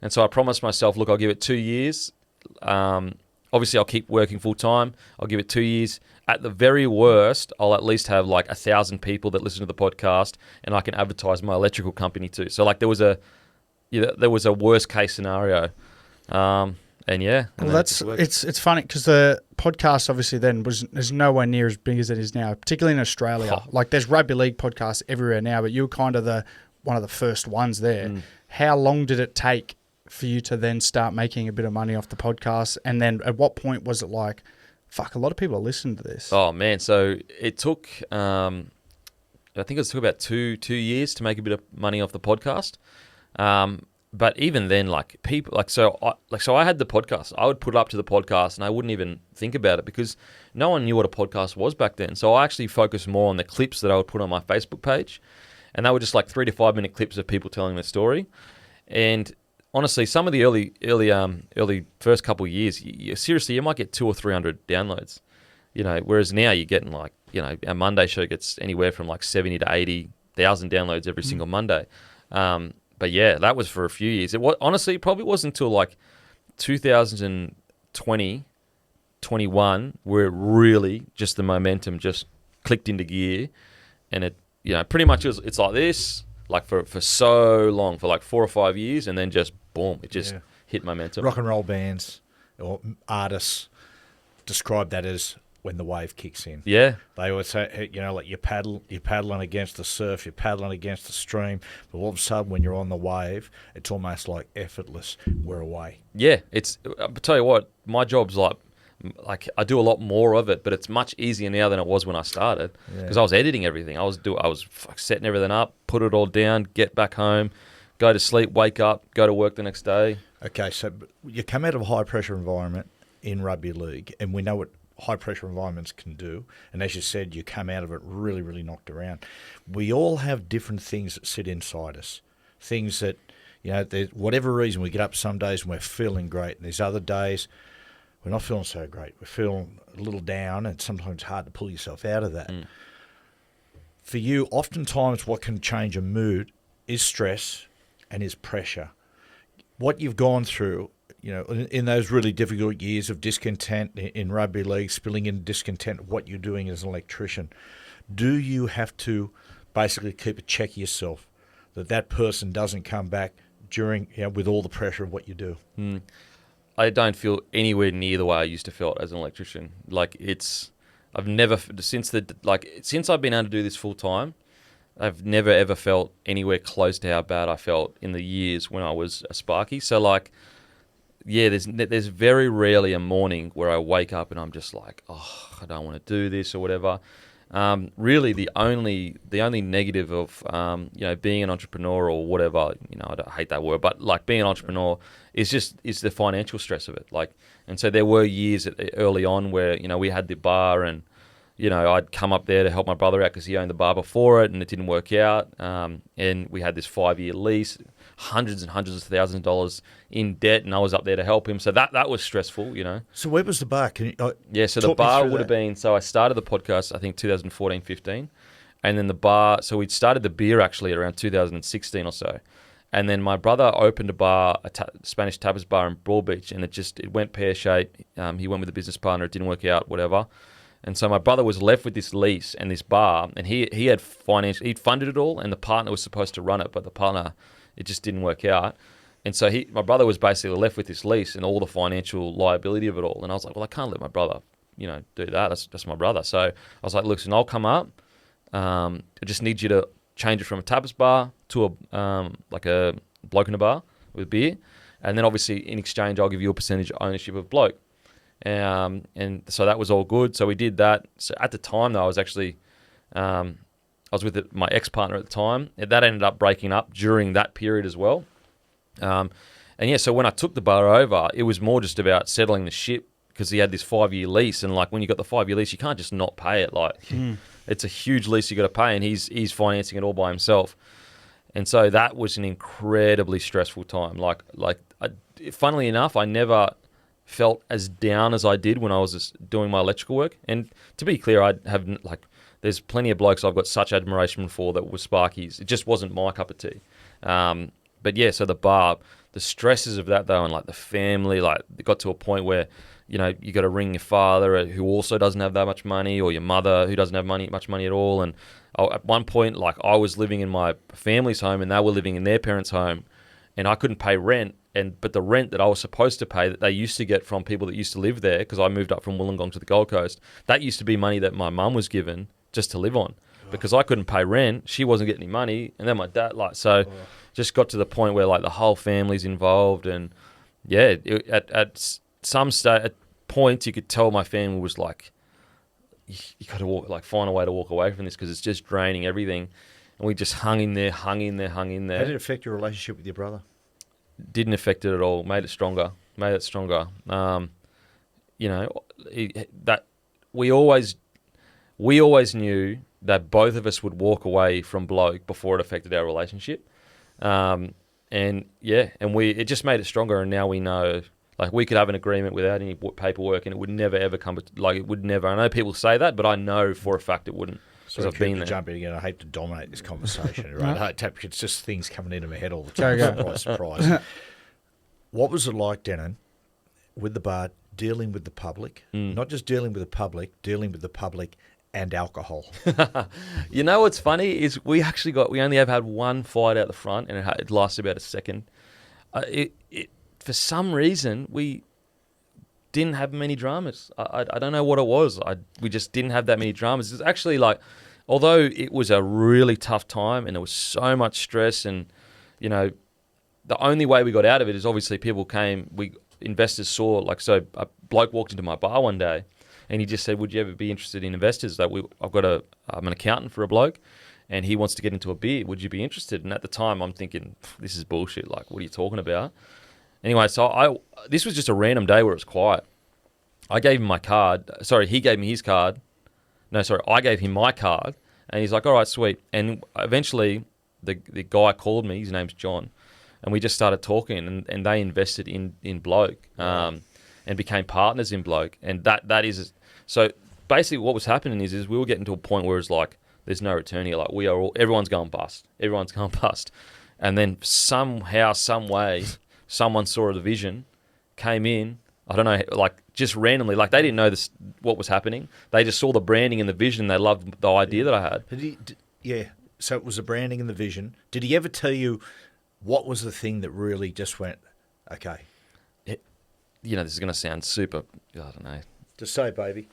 And so I promised myself, look, I'll give it 2 years. Obviously, I'll keep working full time. I'll give it 2 years. At the very worst, I'll at least have like 1,000 people that listen to the podcast, and I can advertise my electrical company too. So like there was a worst case scenario. And yeah. And Well, it's funny because the podcast obviously then is nowhere near as big as it is now, particularly in Australia. Oh. Like there's rugby league podcasts everywhere now, but you were kind of one of the first ones there. How long did it take for you to then start making a bit of money off the podcast? And then at what point was it like, fuck, a lot of people are listening to this? Oh man, so it took I think it took about two years to make a bit of money off the podcast. But even then, like people, so I had the podcast. I would put it up to the podcast, and I wouldn't even think about it because no one knew what a podcast was back then. So I actually focused more on the clips that I would put on my Facebook page, and they were just like 3 to 5 minute clips of people telling their story. And honestly, some of the early first couple of years, seriously, you might get 200 or 300 downloads. You know, whereas now you're getting like, you know, our Monday show gets anywhere from like 70 to 80,000 downloads every single Monday. But yeah, that was for a few years. Honestly, it probably wasn't until like 2020, 21, where it really just the momentum just clicked into gear, and it, you know, pretty much it's like this, like for so long, for like 4 or 5 years, and then just boom, it just hit momentum. Rock and roll bands or artists describe that as when the wave kicks in. Yeah. They always say, you know, like you're paddling against the surf, you're paddling against the stream, but all of a sudden when you're on the wave, it's almost like effortless. We're away. Yeah, I'll tell you what, my job's like I do a lot more of it, but it's much easier now than it was when I started because I was editing everything. I was setting everything up, put it all down, get back home, go to sleep, wake up, go to work the next day. Okay, so you come out of a high pressure environment in rugby league, and we know what high pressure environments can do. And as you said, you come out of it really, really knocked around. We all have different things that sit inside us, things that, you know, whatever reason, we get up some days and we're feeling great, and there's other days we're not feeling so great. We're feeling a little down, and sometimes it's hard to pull yourself out of that. For you, oftentimes what can change a mood is stress and is pressure. What you've gone through, you know, in those really difficult years of discontent in rugby league, spilling into discontent of what you're doing as an electrician, do you have to basically keep a check of yourself that person doesn't come back during, you know, with all the pressure of what you do? I don't feel anywhere near the way I used to feel as an electrician. Like I've never, since I've been able to do this full time, I've never ever felt anywhere close to how bad I felt in the years when I was a Sparky. So like, yeah, there's very rarely a morning where I wake up and I'm just like, oh, I don't want to do this or whatever. Really, the only negative of you know, being an entrepreneur or whatever, you know, I hate that word, but like being an entrepreneur is the financial stress of it. Like, and so there were years early on where, you know, we had the bar, and you know, I'd come up there to help my brother out because he owned the bar before it, and it didn't work out. And we had this 5-year lease, hundreds and hundreds of thousands of dollars in debt, and I was up there to help him. So that was stressful, you know. So where was the bar? Can you, so the bar would have been, so I started the podcast, I think 2014, 15. And then the bar, so we'd started the beer actually at around 2016 or so. And then my brother opened a bar, Spanish tapas bar in Broadbeach, and it went pear-shaped. He went with a business partner, it didn't work out, whatever. And so my brother was left with this lease and this bar, and he'd he'd funded it all, and the partner was supposed to run it, but the partner, it just didn't work out. And so my brother was basically left with this lease and all the financial liability of it all. And I was like, well, I can't let my brother, you know, do that. That's my brother. So I was like, look, I'll come up. I just need you to change it from a tapas bar to like a Bloke in a bar with beer. And then obviously in exchange, I'll give you a percentage ownership of Bloke. And so that was all good. So we did that. So at the time, though, I was actually, I was with my ex-partner at the time. That ended up breaking up during that period as well. And yeah, so when I took the bar over, it was more just about settling the ship because he had this 5-year lease. And like when you got the 5-year lease, you can't just not pay it. Like it's a huge lease you got to pay, and he's financing it all by himself. And so that was an incredibly stressful time. Funnily enough, I never felt as down as I did when I was just doing my electrical work. And to be clear, there's plenty of blokes I've got such admiration for that were Sparkies. It just wasn't my cup of tea. But yeah, so the bar, the stresses of that though, and like the family, like it got to a point where, you know, you got to ring your father who also doesn't have that much money, or your mother who doesn't have much money at all. And at one point, like I was living in my family's home and they were living in their parents' home. and I couldn't pay rent. But the rent that I was supposed to pay that they used to get from people that used to live there, because I moved up from Wollongong to the Gold Coast, that used to be money that my mum was given just to live on. Because I couldn't pay rent, she wasn't getting any money, and then my dad, just got to the point where like the whole family's involved, and yeah, at points you could tell my family was like, you got to find a way to walk away from this because it's just draining everything, and we just hung in there. How did it affect your relationship with your brother? Didn't affect it at all. Made it stronger. That we always knew that both of us would walk away from Bloke before it affected our relationship. It just made it stronger. And now we know, like, we could have an agreement without any paperwork, and it would never ever come. It would never. I know people say that, but I know for a fact it wouldn't. So I've been there. Jump in again. I hate to dominate this conversation. Right? It's just things coming into my head all the time. Surprise. What was it like, Denan, with the bar, dealing with the public? Not just dealing with the public and alcohol. You know what's funny is we only have had one fight out the front, and it lasted about a second. For some reason, we didn't have many dramas. I don't know what it was. We just didn't have that many dramas. It's actually like, although it was a really tough time and there was so much stress, and the only way we got out of it is obviously people came. Investors saw, so a bloke walked into my bar one day, and he just said, "Would you ever be interested in investors? I'm an accountant for a bloke, and he wants to get into a beer. Would you be interested?" And at the time, I'm thinking, this is bullshit. Like, what are you talking about? Anyway, so this was just a random day where it was quiet. I gave him my card. Sorry, he gave me his card. No, sorry, I gave him my card, and he's like, "All right, sweet." And eventually, the guy called me. His name's John, and we just started talking, and they invested in Bloke, and became partners in Bloke, and that is so. Basically, what was happening is we were getting to a point where it's like, there's no return here. Like, everyone's going bust. And then somehow, some way, someone saw the vision, came in. I don't know, just randomly. They didn't know what was happening. They just saw the branding and the vision. They loved the idea that I had. So it was the branding and the vision. Did he ever tell you what was the thing that really just went, okay? This is going to sound super, I don't know. Just say, baby.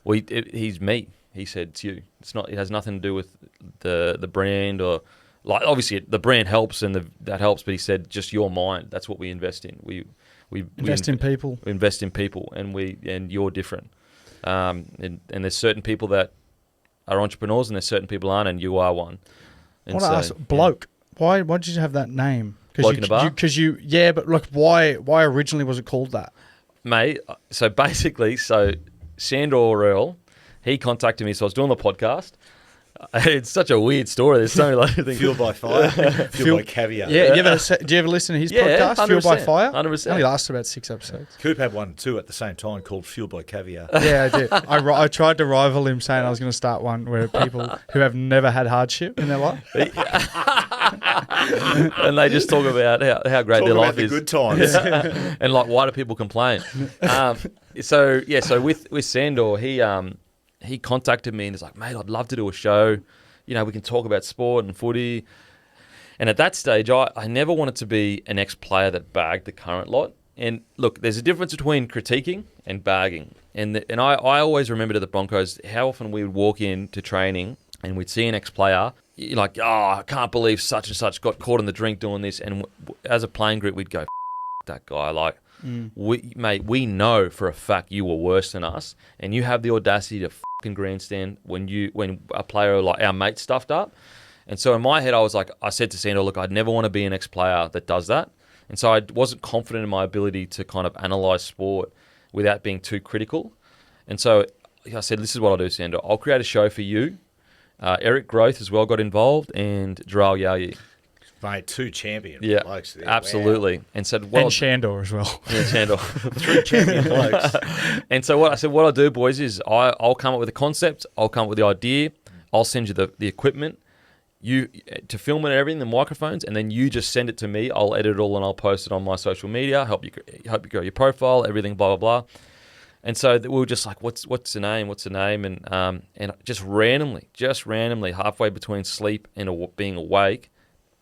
He's me. He said, it's you. It's not. It has nothing to do with the brand, or obviously the brand helps and that helps. But he said, just your mind. That's what we invest in. We invest in people. We invest in people, and you're different. And there's certain people that are entrepreneurs, and there's certain people aren't, and you are one. I want to ask, Bloke. Why did you have that name? Bloke in a bar? But look, why originally was it called that? Mate, so basically, Sandor Earl, he contacted me, so I was doing the podcast. It's such a weird story. There's so many things. Fueled by fire, fueled by caviar. Yeah, do you ever listen to his podcast, 100%, Fueled by Fire? 100%. Only lasted about 6 episodes. Coop had one too at the same time called Fueled by Caviar. Yeah, I did. I tried to rival him, saying I was going to start one where people who have never had hardship in their life. And they just talk about how great their life is. Good times. And why do people complain? So with Sandor, he contacted me and he's like, "Mate, I'd love to do a show. We can talk about sport and footy." And at that stage, I never wanted to be an ex-player that bagged the current lot. And look, there's a difference between critiquing and bagging. And I always remembered at the Broncos how often we would walk into training and we'd see an ex-player, like, "Oh, I can't believe such and such got caught in the drink doing this." And as a playing group, we'd go, "That guy, we know for a fact you were worse than us, and you have the audacity to fucking grandstand when a player like our mate stuffed up." And so in my head, I said to Sandor, "Look, I'd never want to be an ex-player that does that." And so I wasn't confident in my ability to kind of analyse sport without being too critical. And so I said, "This is what I'll do, Sandor. I'll create a show for you." Eric Groth as well got involved, and Jarrell Yayi. Mate, 2 champion blokes there. Absolutely. Wow. And said, and Sandor as well. Yeah, Sandor. 3 champion blokes. And so what I'll do, boys, is I'll come up with a concept, I'll come up with the idea, I'll send you the equipment, you to film it and everything, the microphones, and then you just send it to me. I'll edit it all and I'll post it on my social media, help you grow your profile, everything, blah, blah, blah. And so we were just like, what's the name? And just randomly, halfway between sleep and being awake,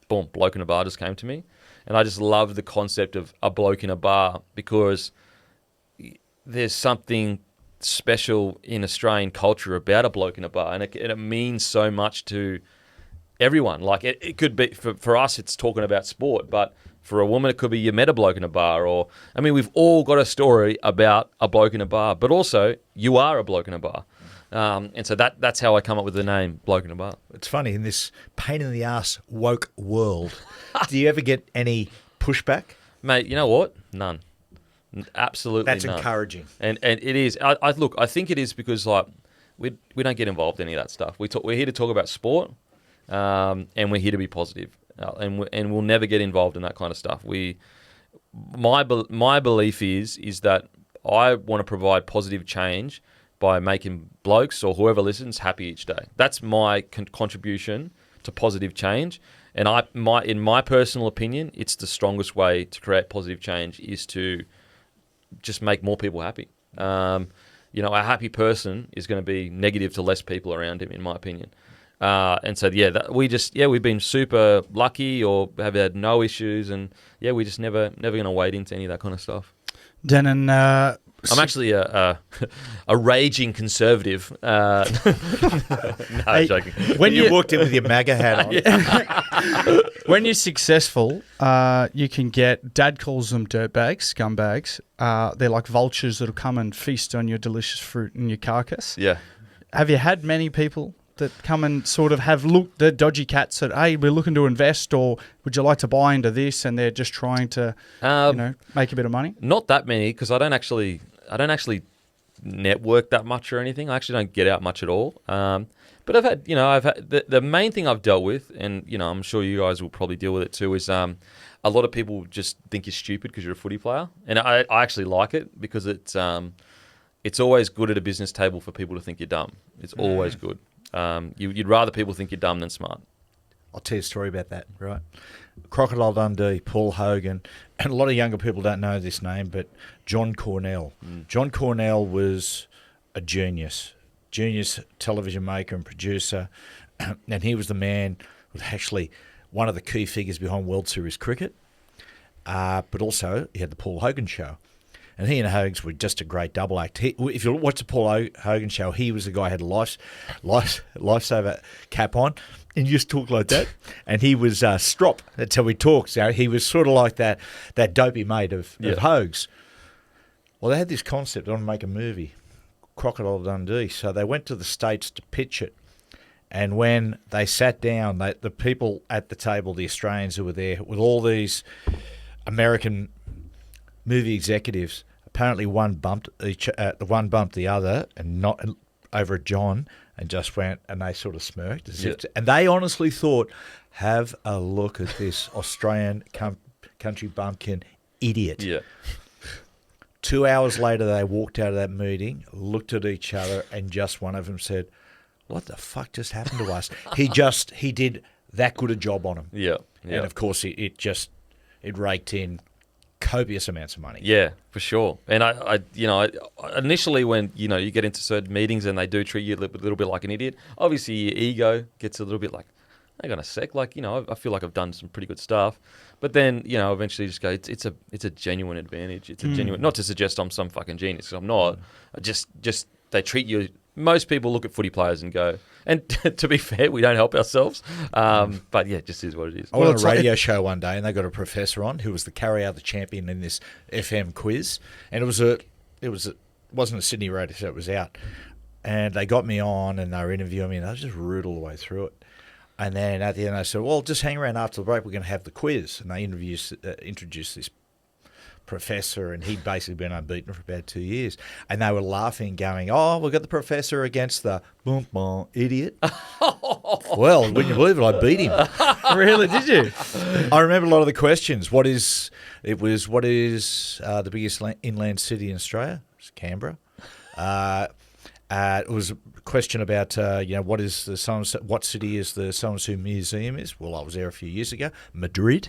boom, Bloke in a Bar just came to me. And I just love the concept of a bloke in a bar because there's something special in Australian culture about a bloke in a bar, and it means so much to everyone. Like it could be for us, it's talking about sport, but for a woman, it could be you met a bloke in a bar, or I mean, we've all got a story about a bloke in a bar, but also you are a bloke in a bar, and so that's how I come up with the name Bloke in a Bar. It's funny in this pain in the ass woke world. Do you ever get any pushback, mate? You know what? None. Absolutely, that's none. encouraging, and it is. I look. I think it is because like we don't get involved in any of that stuff. We're here to talk about sport, and we're here to be positive, and we'll never get involved in that kind of stuff. My belief is that I want to provide positive change by making blokes or whoever listens happy each day. That's my contribution to positive change. And in my personal opinion, it's the strongest way to create positive change is to just make more people happy. A happy person is going to be negative to less people around him, in my opinion. And so, we've been super lucky or have had no issues. And, we just never going to wade into any of that kind of stuff. Denan, I'm actually a raging conservative. No, joking. When you walked in with your MAGA hat on. When you're successful, you can get, Dad calls them dirtbags, scumbags. They're like vultures that'll come and feast on your delicious fruit and your carcass. Yeah. Have you had many people that come and sort of have looked, the dodgy cats that, hey, we're looking to invest, or would you like to buy into this? And they're just trying to, make a bit of money? Not that many, because I don't actually network that much or anything. I actually don't get out much at all. But I've had the main thing I've dealt with, and I'm sure you guys will probably deal with it too, is a lot of people just think you're stupid because you're a footy player, and I actually like it because it's always good at a business table for people to think you're dumb. It's always good. You'd rather people think you're dumb than smart. I'll tell you a story about that, right? Crocodile Dundee, Paul Hogan, and a lot of younger people don't know this name, but John Cornell. John Cornell was a genius television maker and producer, and he was the man who was actually one of the key figures behind World Series cricket, but also he had the Paul Hogan Show. And he and Hogs were just a great double act. If you watch the Paul Hogan Show, he was the guy who had a lifesaver cap on, and you just talk like that. And he was strop. That's how he talks. He was sort of like that dopey mate of Hogs. Well, they had this concept. I want to make a movie, Crocodile Dundee. So they went to the States to pitch it. And when they sat down, the people at the table, the Australians who were there, with all these American movie executives, apparently one bumped the other, and not over at John, and just went, and they sort of smirked, and they honestly thought, "Have a look at this Australian country bumpkin idiot." Yeah. 2 hours later, they walked out of that meeting, looked at each other, and just one of them said, "What the fuck just happened to us?" He did that good a job on him. Yeah. And of course, it raked in copious amounts of money. Yeah, for sure. And I initially when you get into certain meetings and they do treat you a little bit like an idiot, obviously your ego gets a little bit like, hang on a sec, I feel like I've done some pretty good stuff. But then eventually just go, it's a genuine advantage. It's a genuine, not to suggest I'm some fucking genius, 'cause I'm not. Just they treat you. Most people look at footy players and go, and to be fair, we don't help ourselves. But yeah, it just is what it is. I went on a radio show one day, and they got a professor on who was the carry-out champion in this FM quiz, and it wasn't a Sydney radio show, it was out, and they got me on, and they were interviewing me, and I was just rude all the way through it. And then at the end, I said, "Well, just hang around after the break. We're going to have the quiz." And they introduced this professor, and he'd basically been unbeaten for about 2 years, and they were laughing, going, "Oh, we've got the professor against the boom boom idiot." Well, wouldn't you believe it? I beat him. Really? Did you? I remember a lot of the questions. What is the biggest inland city in Australia? It's Canberra. It was a question about what city is the so-and-so museum is. Well, I was there a few years ago, Madrid,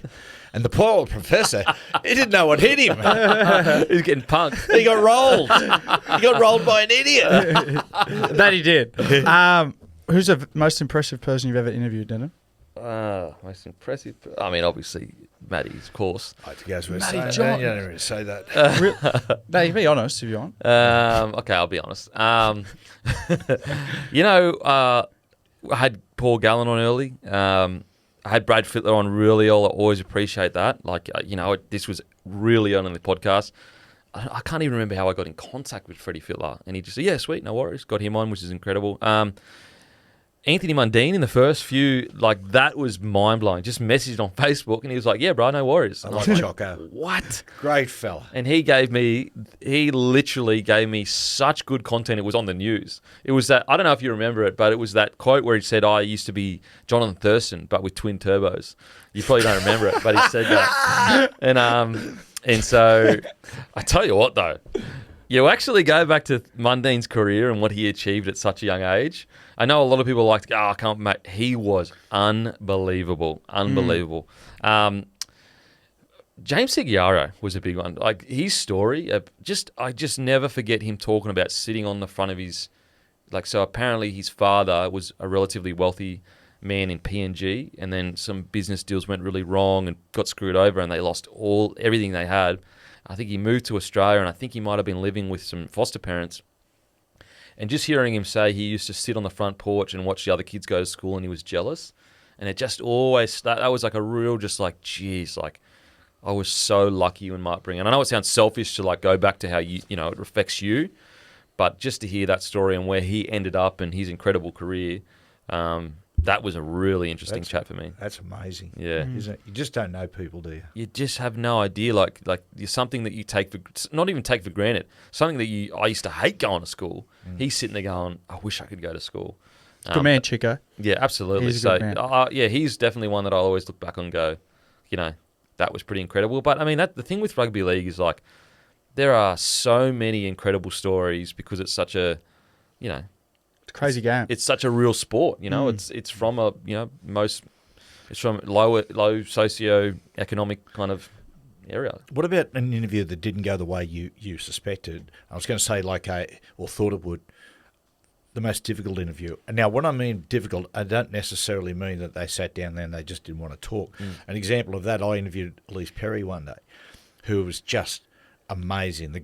and the poor old professor, he didn't know what hit him. He was getting punked. He got rolled. He got rolled by an idiot. That he did. Who's the most impressive person you've ever interviewed, Denan? Most impressive. I mean, obviously, Matty, of course. I think I was going to Matty say John. that. You don't really say that. No, you can be honest if you want. Okay, I'll be honest. I had Paul Gallen on early. I had Brad Fittler on really early. I always appreciate that. Like, this was really on the podcast. I can't even remember how I got in contact with Freddie Fittler. And he just said, yeah, sweet, no worries. Got him on, which is incredible. Anthony Mundine in the first few, like, that was mind-blowing. Just messaged on Facebook, and he was like, yeah, bro, no worries. I like Choco. What? Great fella. And he literally gave me such good content. It was on the news. It was that, I don't know if you remember it, but it was that quote where he said, I used to be Jonathan Thurston, but with twin turbos. You probably don't remember it, but he said that. And so, I tell you what, though, you actually go back to Mundine's career and what he achieved at such a young age. I know a lot of people like to go, I can't, mate. He was unbelievable. Unbelievable. James Seguiaro was a big one. Like, his story, I just never forget him talking about sitting on the front of his, like, so apparently his father was a relatively wealthy man in PNG, and then some business deals went really wrong and got screwed over, and they lost everything they had. I think he moved to Australia, and I think he might have been living with some foster parents. And just hearing him say he used to sit on the front porch and watch the other kids go to school, and he was jealous. And it just always, that was like a real, just like, geez, like, I was so lucky in my upbringing. And I know it sounds selfish to like go back to how it affects you, but just to hear that story and where he ended up and his incredible career, that was a really interesting chat for me. That's amazing. Yeah. Isn't it? You just don't know people, do you? You just have no idea. Like you're something that you not even take for granted. Something that I used to hate going to school. He's sitting there going, I wish I could go to school. Good man, Chico. Yeah, absolutely. He's a good man. He's definitely one that I'll always look back on and go, that was pretty incredible. But I mean, the thing with rugby league is like, there are so many incredible stories because it's such a, it's a crazy game. It's such a real sport. It's from it's from low socio-economic kind of area. What about an interview that didn't go the way you suspected? I was going to say or thought it would. The most difficult interview. And now, when I mean difficult, I don't necessarily mean that they sat down there and they just didn't want to talk. An example of that, I interviewed Elise Perry one day, who was just amazing. The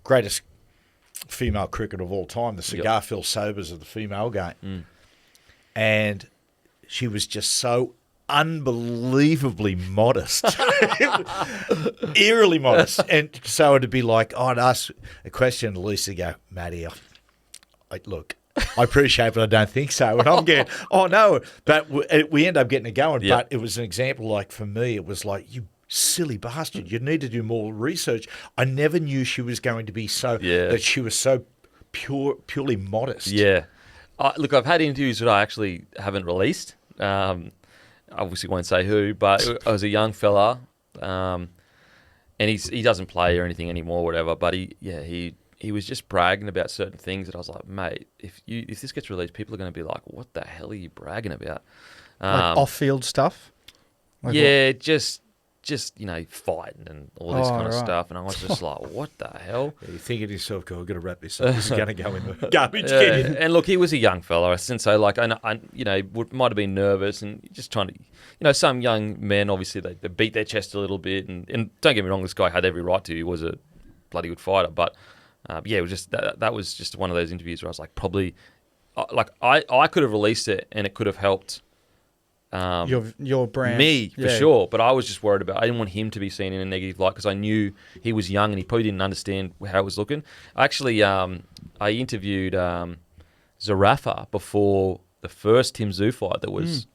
greatest female cricketer of all time, the cigar Phil Sobers of the female game. And she was just so unbelievably modest, eerily modest. And so it'd be like, I'd ask a question, Lisa go, Matty, look, I appreciate it, but I don't think so. And I'm going, oh no. But we end up getting it going. But it was an example, like for me, it was like, you silly bastard, you need to do more research. I never knew she was going to be that she was so purely modest. Yeah. Look, I've had interviews that I actually haven't released. Obviously won't say who, but I was a young fella, and he doesn't play or anything anymore, or whatever. But he was just bragging about certain things that I was like, mate, if this gets released, people are going to be like, what the hell are you bragging about? Like off-field stuff. Like just fighting and all this kind of stuff, and I was just like, what the hell? Yeah, you think to yourself, I've got to wrap this up. This is going to go in the garbage. And look, he was a young fella, and so like I might have been nervous and just trying to, some young men obviously they beat their chest a little bit, and don't get me wrong, this guy had every right to. He was a bloody good fighter, but it was just that was just one of those interviews where I was like, probably I could have released it and it could have helped. Your brand, me for sure, but I was just worried about. I didn't want him to be seen in a negative light because I knew he was young and he probably didn't understand how it was looking. Actually, I interviewed Zarafa before the first Tim Zoo fight that was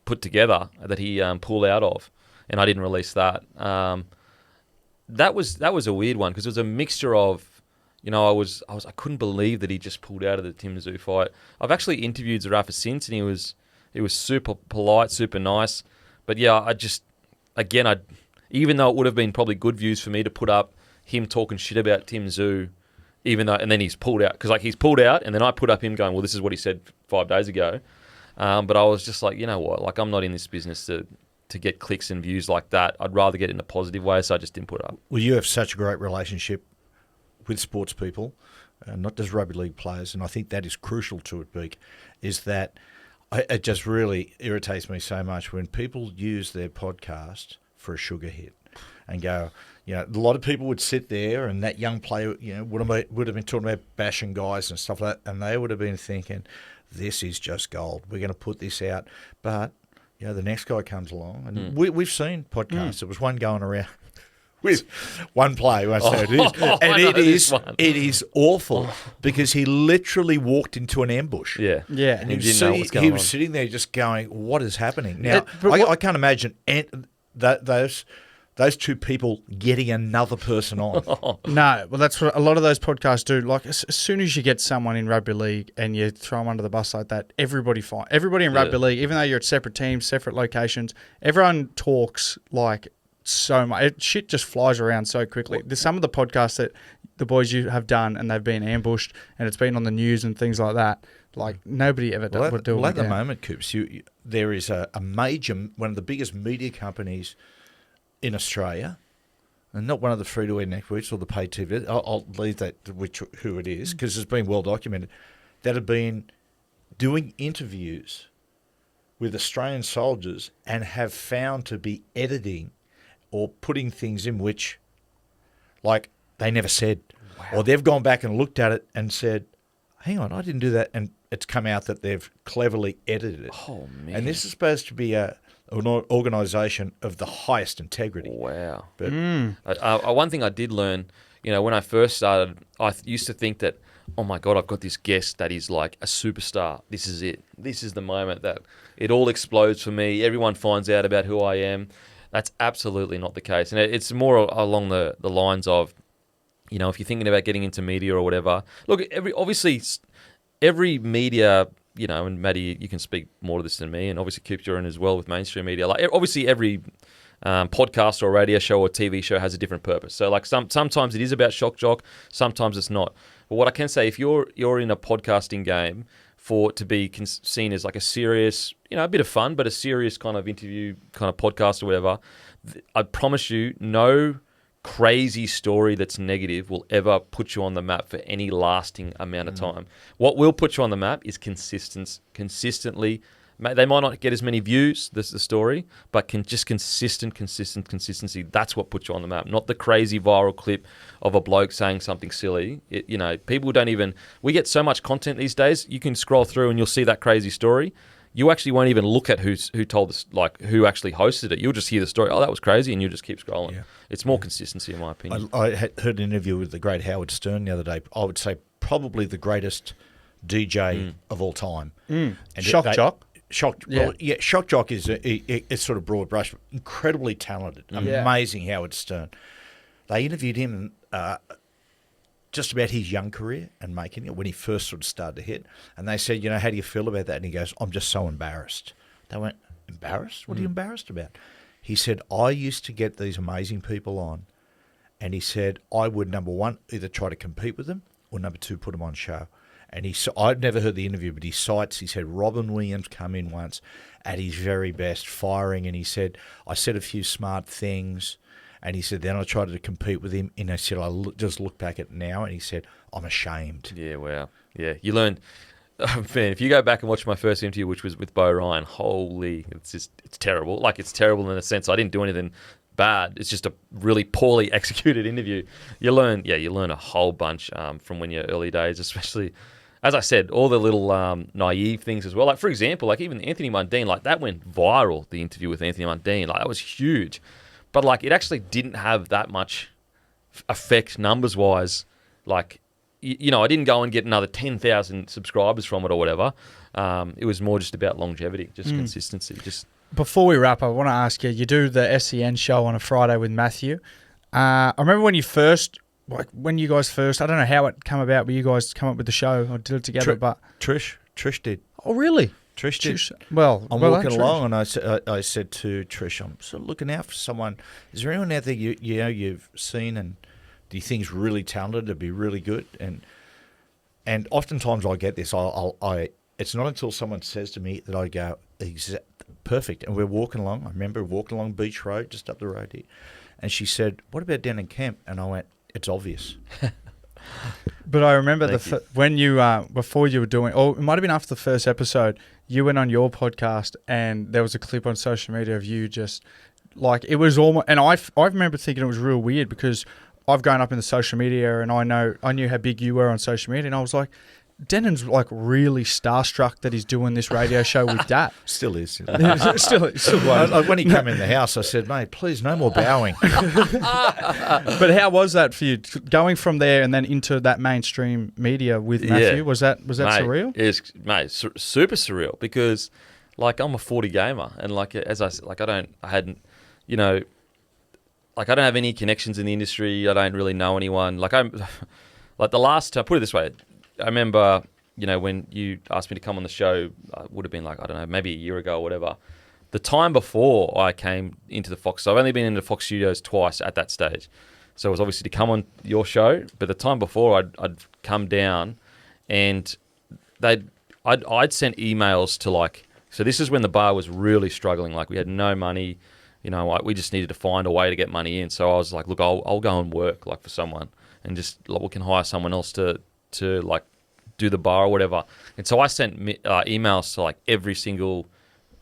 put together that he pulled out of, and I didn't release that. That was a weird one because it was a mixture of, I couldn't believe that he just pulled out of the Tim Zoo fight. I've actually interviewed Zarafa since, and he was super polite, super nice. But yeah, even though it would have been probably good views for me to put up him talking shit about Tim Zoo, and then he's pulled out. Because he's pulled out, and then I put up him going, well, this is what he said 5 days ago. But I was just like, you know what? Like, I'm not in this business to get clicks and views like that. I'd rather get it in a positive way, so I just didn't put it up. Well, you have such a great relationship with sports people, not just rugby league players, and I think that is crucial to it, Beak, is that It just really irritates me so much when people use their podcast for a sugar hit and go, a lot of people would sit there and that young player, would have been talking about bashing guys and stuff like that, and they would have been thinking, this is just gold. We're going to put this out. But, the next guy comes along, and we've seen podcasts. There was one going around with one player, it is awful because he literally walked into an ambush. Yeah. And he didn't know what was going on. He was sitting there just going, what is happening? Now, I can't imagine those two people getting another person on. No, well, that's what a lot of those podcasts do. Like, as soon as you get someone in rugby league and you throw them under the bus like that, everybody in rugby league, even though you're at separate teams, separate locations, everyone talks like so much. Shit just flies around so quickly. There's some of the podcasts that the boys you have done and they've been ambushed and it's been on the news and things like that. Like, nobody ever would do it. Well, at the moment, Coops, there is a major, one of the biggest media companies in Australia, and not one of the free-to-air networks or the paid TV. I'll leave that to who it is because it's been well documented, that have been doing interviews with Australian soldiers and have found to be editing or putting things in which, like, they never said. Wow. Or they've gone back and looked at it and said, hang on, I didn't do that. And it's come out that they've cleverly edited it. Oh, man. And this is supposed to be an organisation of the highest integrity. Wow. But one thing I did learn, when I first started, I used to think that, oh my God, I've got this guest that is like a superstar. This is it. This is the moment that it all explodes for me. Everyone finds out about who I am. That's absolutely not the case. And it's more along the lines of, if you're thinking about getting into media or whatever, look, every media, and Matty, you can speak more to this than me, and obviously Coop, you're in as well with mainstream media. Like, obviously every podcast or radio show or TV show has a different purpose. So, like, sometimes it is about shock jock, sometimes it's not. But what I can say, if you're in a podcasting game, for it to be seen as like a serious, a bit of fun, but a serious kind of interview, kind of podcast or whatever, I promise you, no crazy story that's negative will ever put you on the map for any lasting amount of time. What will put you on the map is consistently. They might not get as many views, this is the story, but consistency. That's what puts you on the map, not the crazy viral clip of a bloke saying something silly. People don't even. We get so much content these days. You can scroll through and you'll see that crazy story. You actually won't even look at who told us, like who actually hosted it. You'll just hear the story. Oh, that was crazy, and you'll just keep scrolling. Yeah. It's more consistency, in my opinion. I heard an interview with the great Howard Stern the other day. I would say probably the greatest DJ of all time. And Shock Jock. Shock Jock is it's sort of broad brush, incredibly talented, amazing Howard Stern. They interviewed him just about his young career and making it when he first sort of started to hit, and they said, how do you feel about that? And he goes, I'm just so embarrassed. They went, embarrassed? What are you embarrassed about? He said, I used to get these amazing people on, and he said I would, number one, either try to compete with them, or number two, put them on show. And I've never heard the interview, but he said Robin Williams come in once at his very best, firing, and he said, I said a few smart things, and he said, then I tried to compete with him, and I said, just look back at it now, and he said, I'm ashamed. Yeah, wow. Yeah, you learn. Man, if you go back and watch my first interview, which was with Bo Ryan, holy, it's terrible. Like, it's terrible in the sense I didn't do anything bad. It's just a really poorly executed interview. You learn a whole bunch from when you're early days, especially. As I said, all the little naive things as well. Like, for example, like even Anthony Mundine, like that went viral, the interview with Anthony Mundine. Like, that was huge. But, like, it actually didn't have that much effect numbers-wise. Like, I didn't go and get another 10,000 subscribers from it or whatever. It was more just about longevity, just consistency. Before we wrap up, I want to ask you do the SEN show on a Friday with Matthew. I remember when you guys first, I don't know how it came about, but you guys come up with the show or did it together. But Trish did. Oh, really? Trish did. Well, I'm walking along, and I said to Trish, I'm sort of looking out for someone. Is there anyone out there you've seen and do you think's really talented to be really good? And oftentimes I get this. It's not until someone says to me that I go, perfect. And we're walking along. I remember walking along Beach Road, just up the road here, and she said, "What about Denan Kemp?" And I went, "It's obvious." But I remember when you before you were doing, or it might have been after the first episode, you went on your podcast and there was a clip on social media of you just like it was almost. And I remember thinking it was real weird because I've grown up in the social media and I knew how big you were on social media, and I was like, Denan's like really starstruck that he's doing this radio show with Dad. Still is. still was. When he came in the house, I said, mate, please, no more bowing. But how was that for you, going from there and then into that mainstream media with Matthew? Yeah. Was that Mate, surreal? It's super surreal because, like, I'm a 40 gamer, and like as I said, like I don't have any connections in the industry. I don't really know anyone. Like the last time, put it this way, I remember, when you asked me to come on the show, would have been like, I don't know, maybe a year ago or whatever. The time before I came into the Fox, so I've only been into Fox Studios twice at that stage. So it was obviously to come on your show, but the time before I'd come down and I'd sent emails to like, so this is when the bar was really struggling. Like we had no money, we just needed to find a way to get money in. So I was like, look, I'll go and work like for someone and just like, we can hire someone else to like do the bar or whatever. And so I sent emails to like every single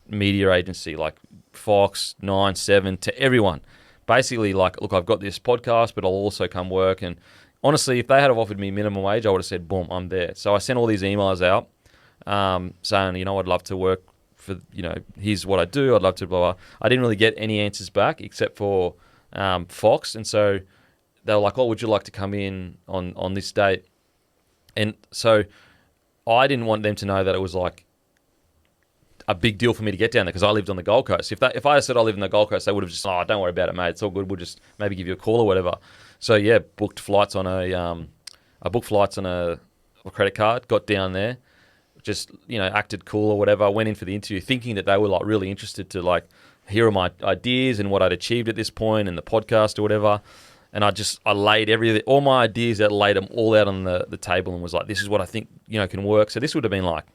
media agency, like Fox, 9, 7, to everyone. Basically like, look, I've got this podcast, but I'll also come work. And honestly, if they had have offered me minimum wage, I would have said, boom, I'm there. So I sent all these emails out saying, I'd love to work for, here's what I do. I'd love to blah, blah. I didn't really get any answers back except for Fox. And so they were like, oh, would you like to come in on this date? And so I didn't want them to know that it was like a big deal for me to get down there because I lived on the Gold Coast. If I said I live in the Gold Coast, they would have just, oh, don't worry about it, mate. It's all good. We'll just maybe give you a call or whatever. So yeah, booked flights on a credit card, got down there, just, acted cool or whatever, went in for the interview thinking that they were like really interested to like hear my ideas and what I'd achieved at this point and the podcast or whatever. And I laid all my ideas out, laid them all out on the table and was like, this is what I think, can work. So this would have been like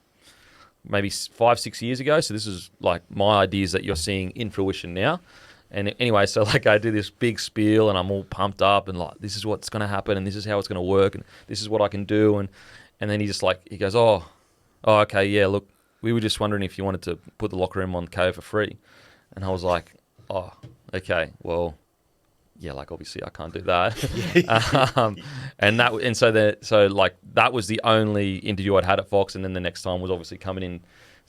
maybe 5-6 years ago. So this is like my ideas that you're seeing in fruition now. And anyway, so like I do this big spiel and I'm all pumped up and like, this is what's going to happen and this is how it's going to work and this is what I can do. And then he goes, oh, okay, yeah, look, we were just wondering if you wanted to put the locker room on KO for free. And I was like, oh, okay, well, yeah, like obviously I can't do that. That was the only interview I'd had at Fox, and then the next time was obviously coming in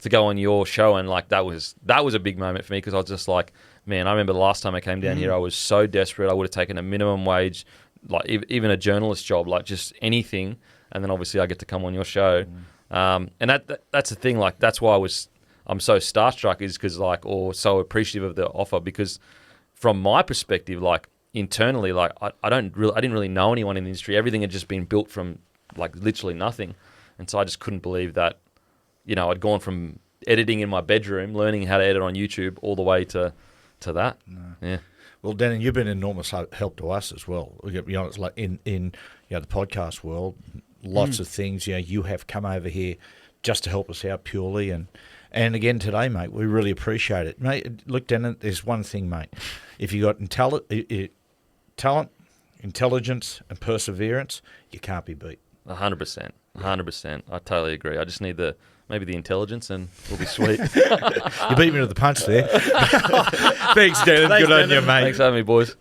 to go on your show, and like that was a big moment for me because I was just like, man, I remember the last time I came down here, I was so desperate. I would have taken a minimum wage, like even a journalist job, like just anything, and then obviously I get to come on your show, and that's the thing. Like that's why I'm so starstruck is because or so appreciative of the offer because from my perspective, like. Internally, like I didn't really know anyone in the industry. Everything had just been built from like literally nothing, and so I just couldn't believe that, I'd gone from editing in my bedroom, learning how to edit on YouTube, all the way to that. No. Yeah. Well, Denan, you've been an enormous help to us as well. We got to be honest, like in the podcast world, lots of things. You have come over here just to help us out purely, and again today, mate, we really appreciate it, mate. Look, Denan, there's one thing, mate. If you got talent, intelligence, and perseverance, you can't be beat. 100%. 100%. I totally agree. I just need maybe the intelligence and we'll be sweet. You beat me to the punch there. Thanks, Denan. Good on you, mate. Thanks for having me, boys.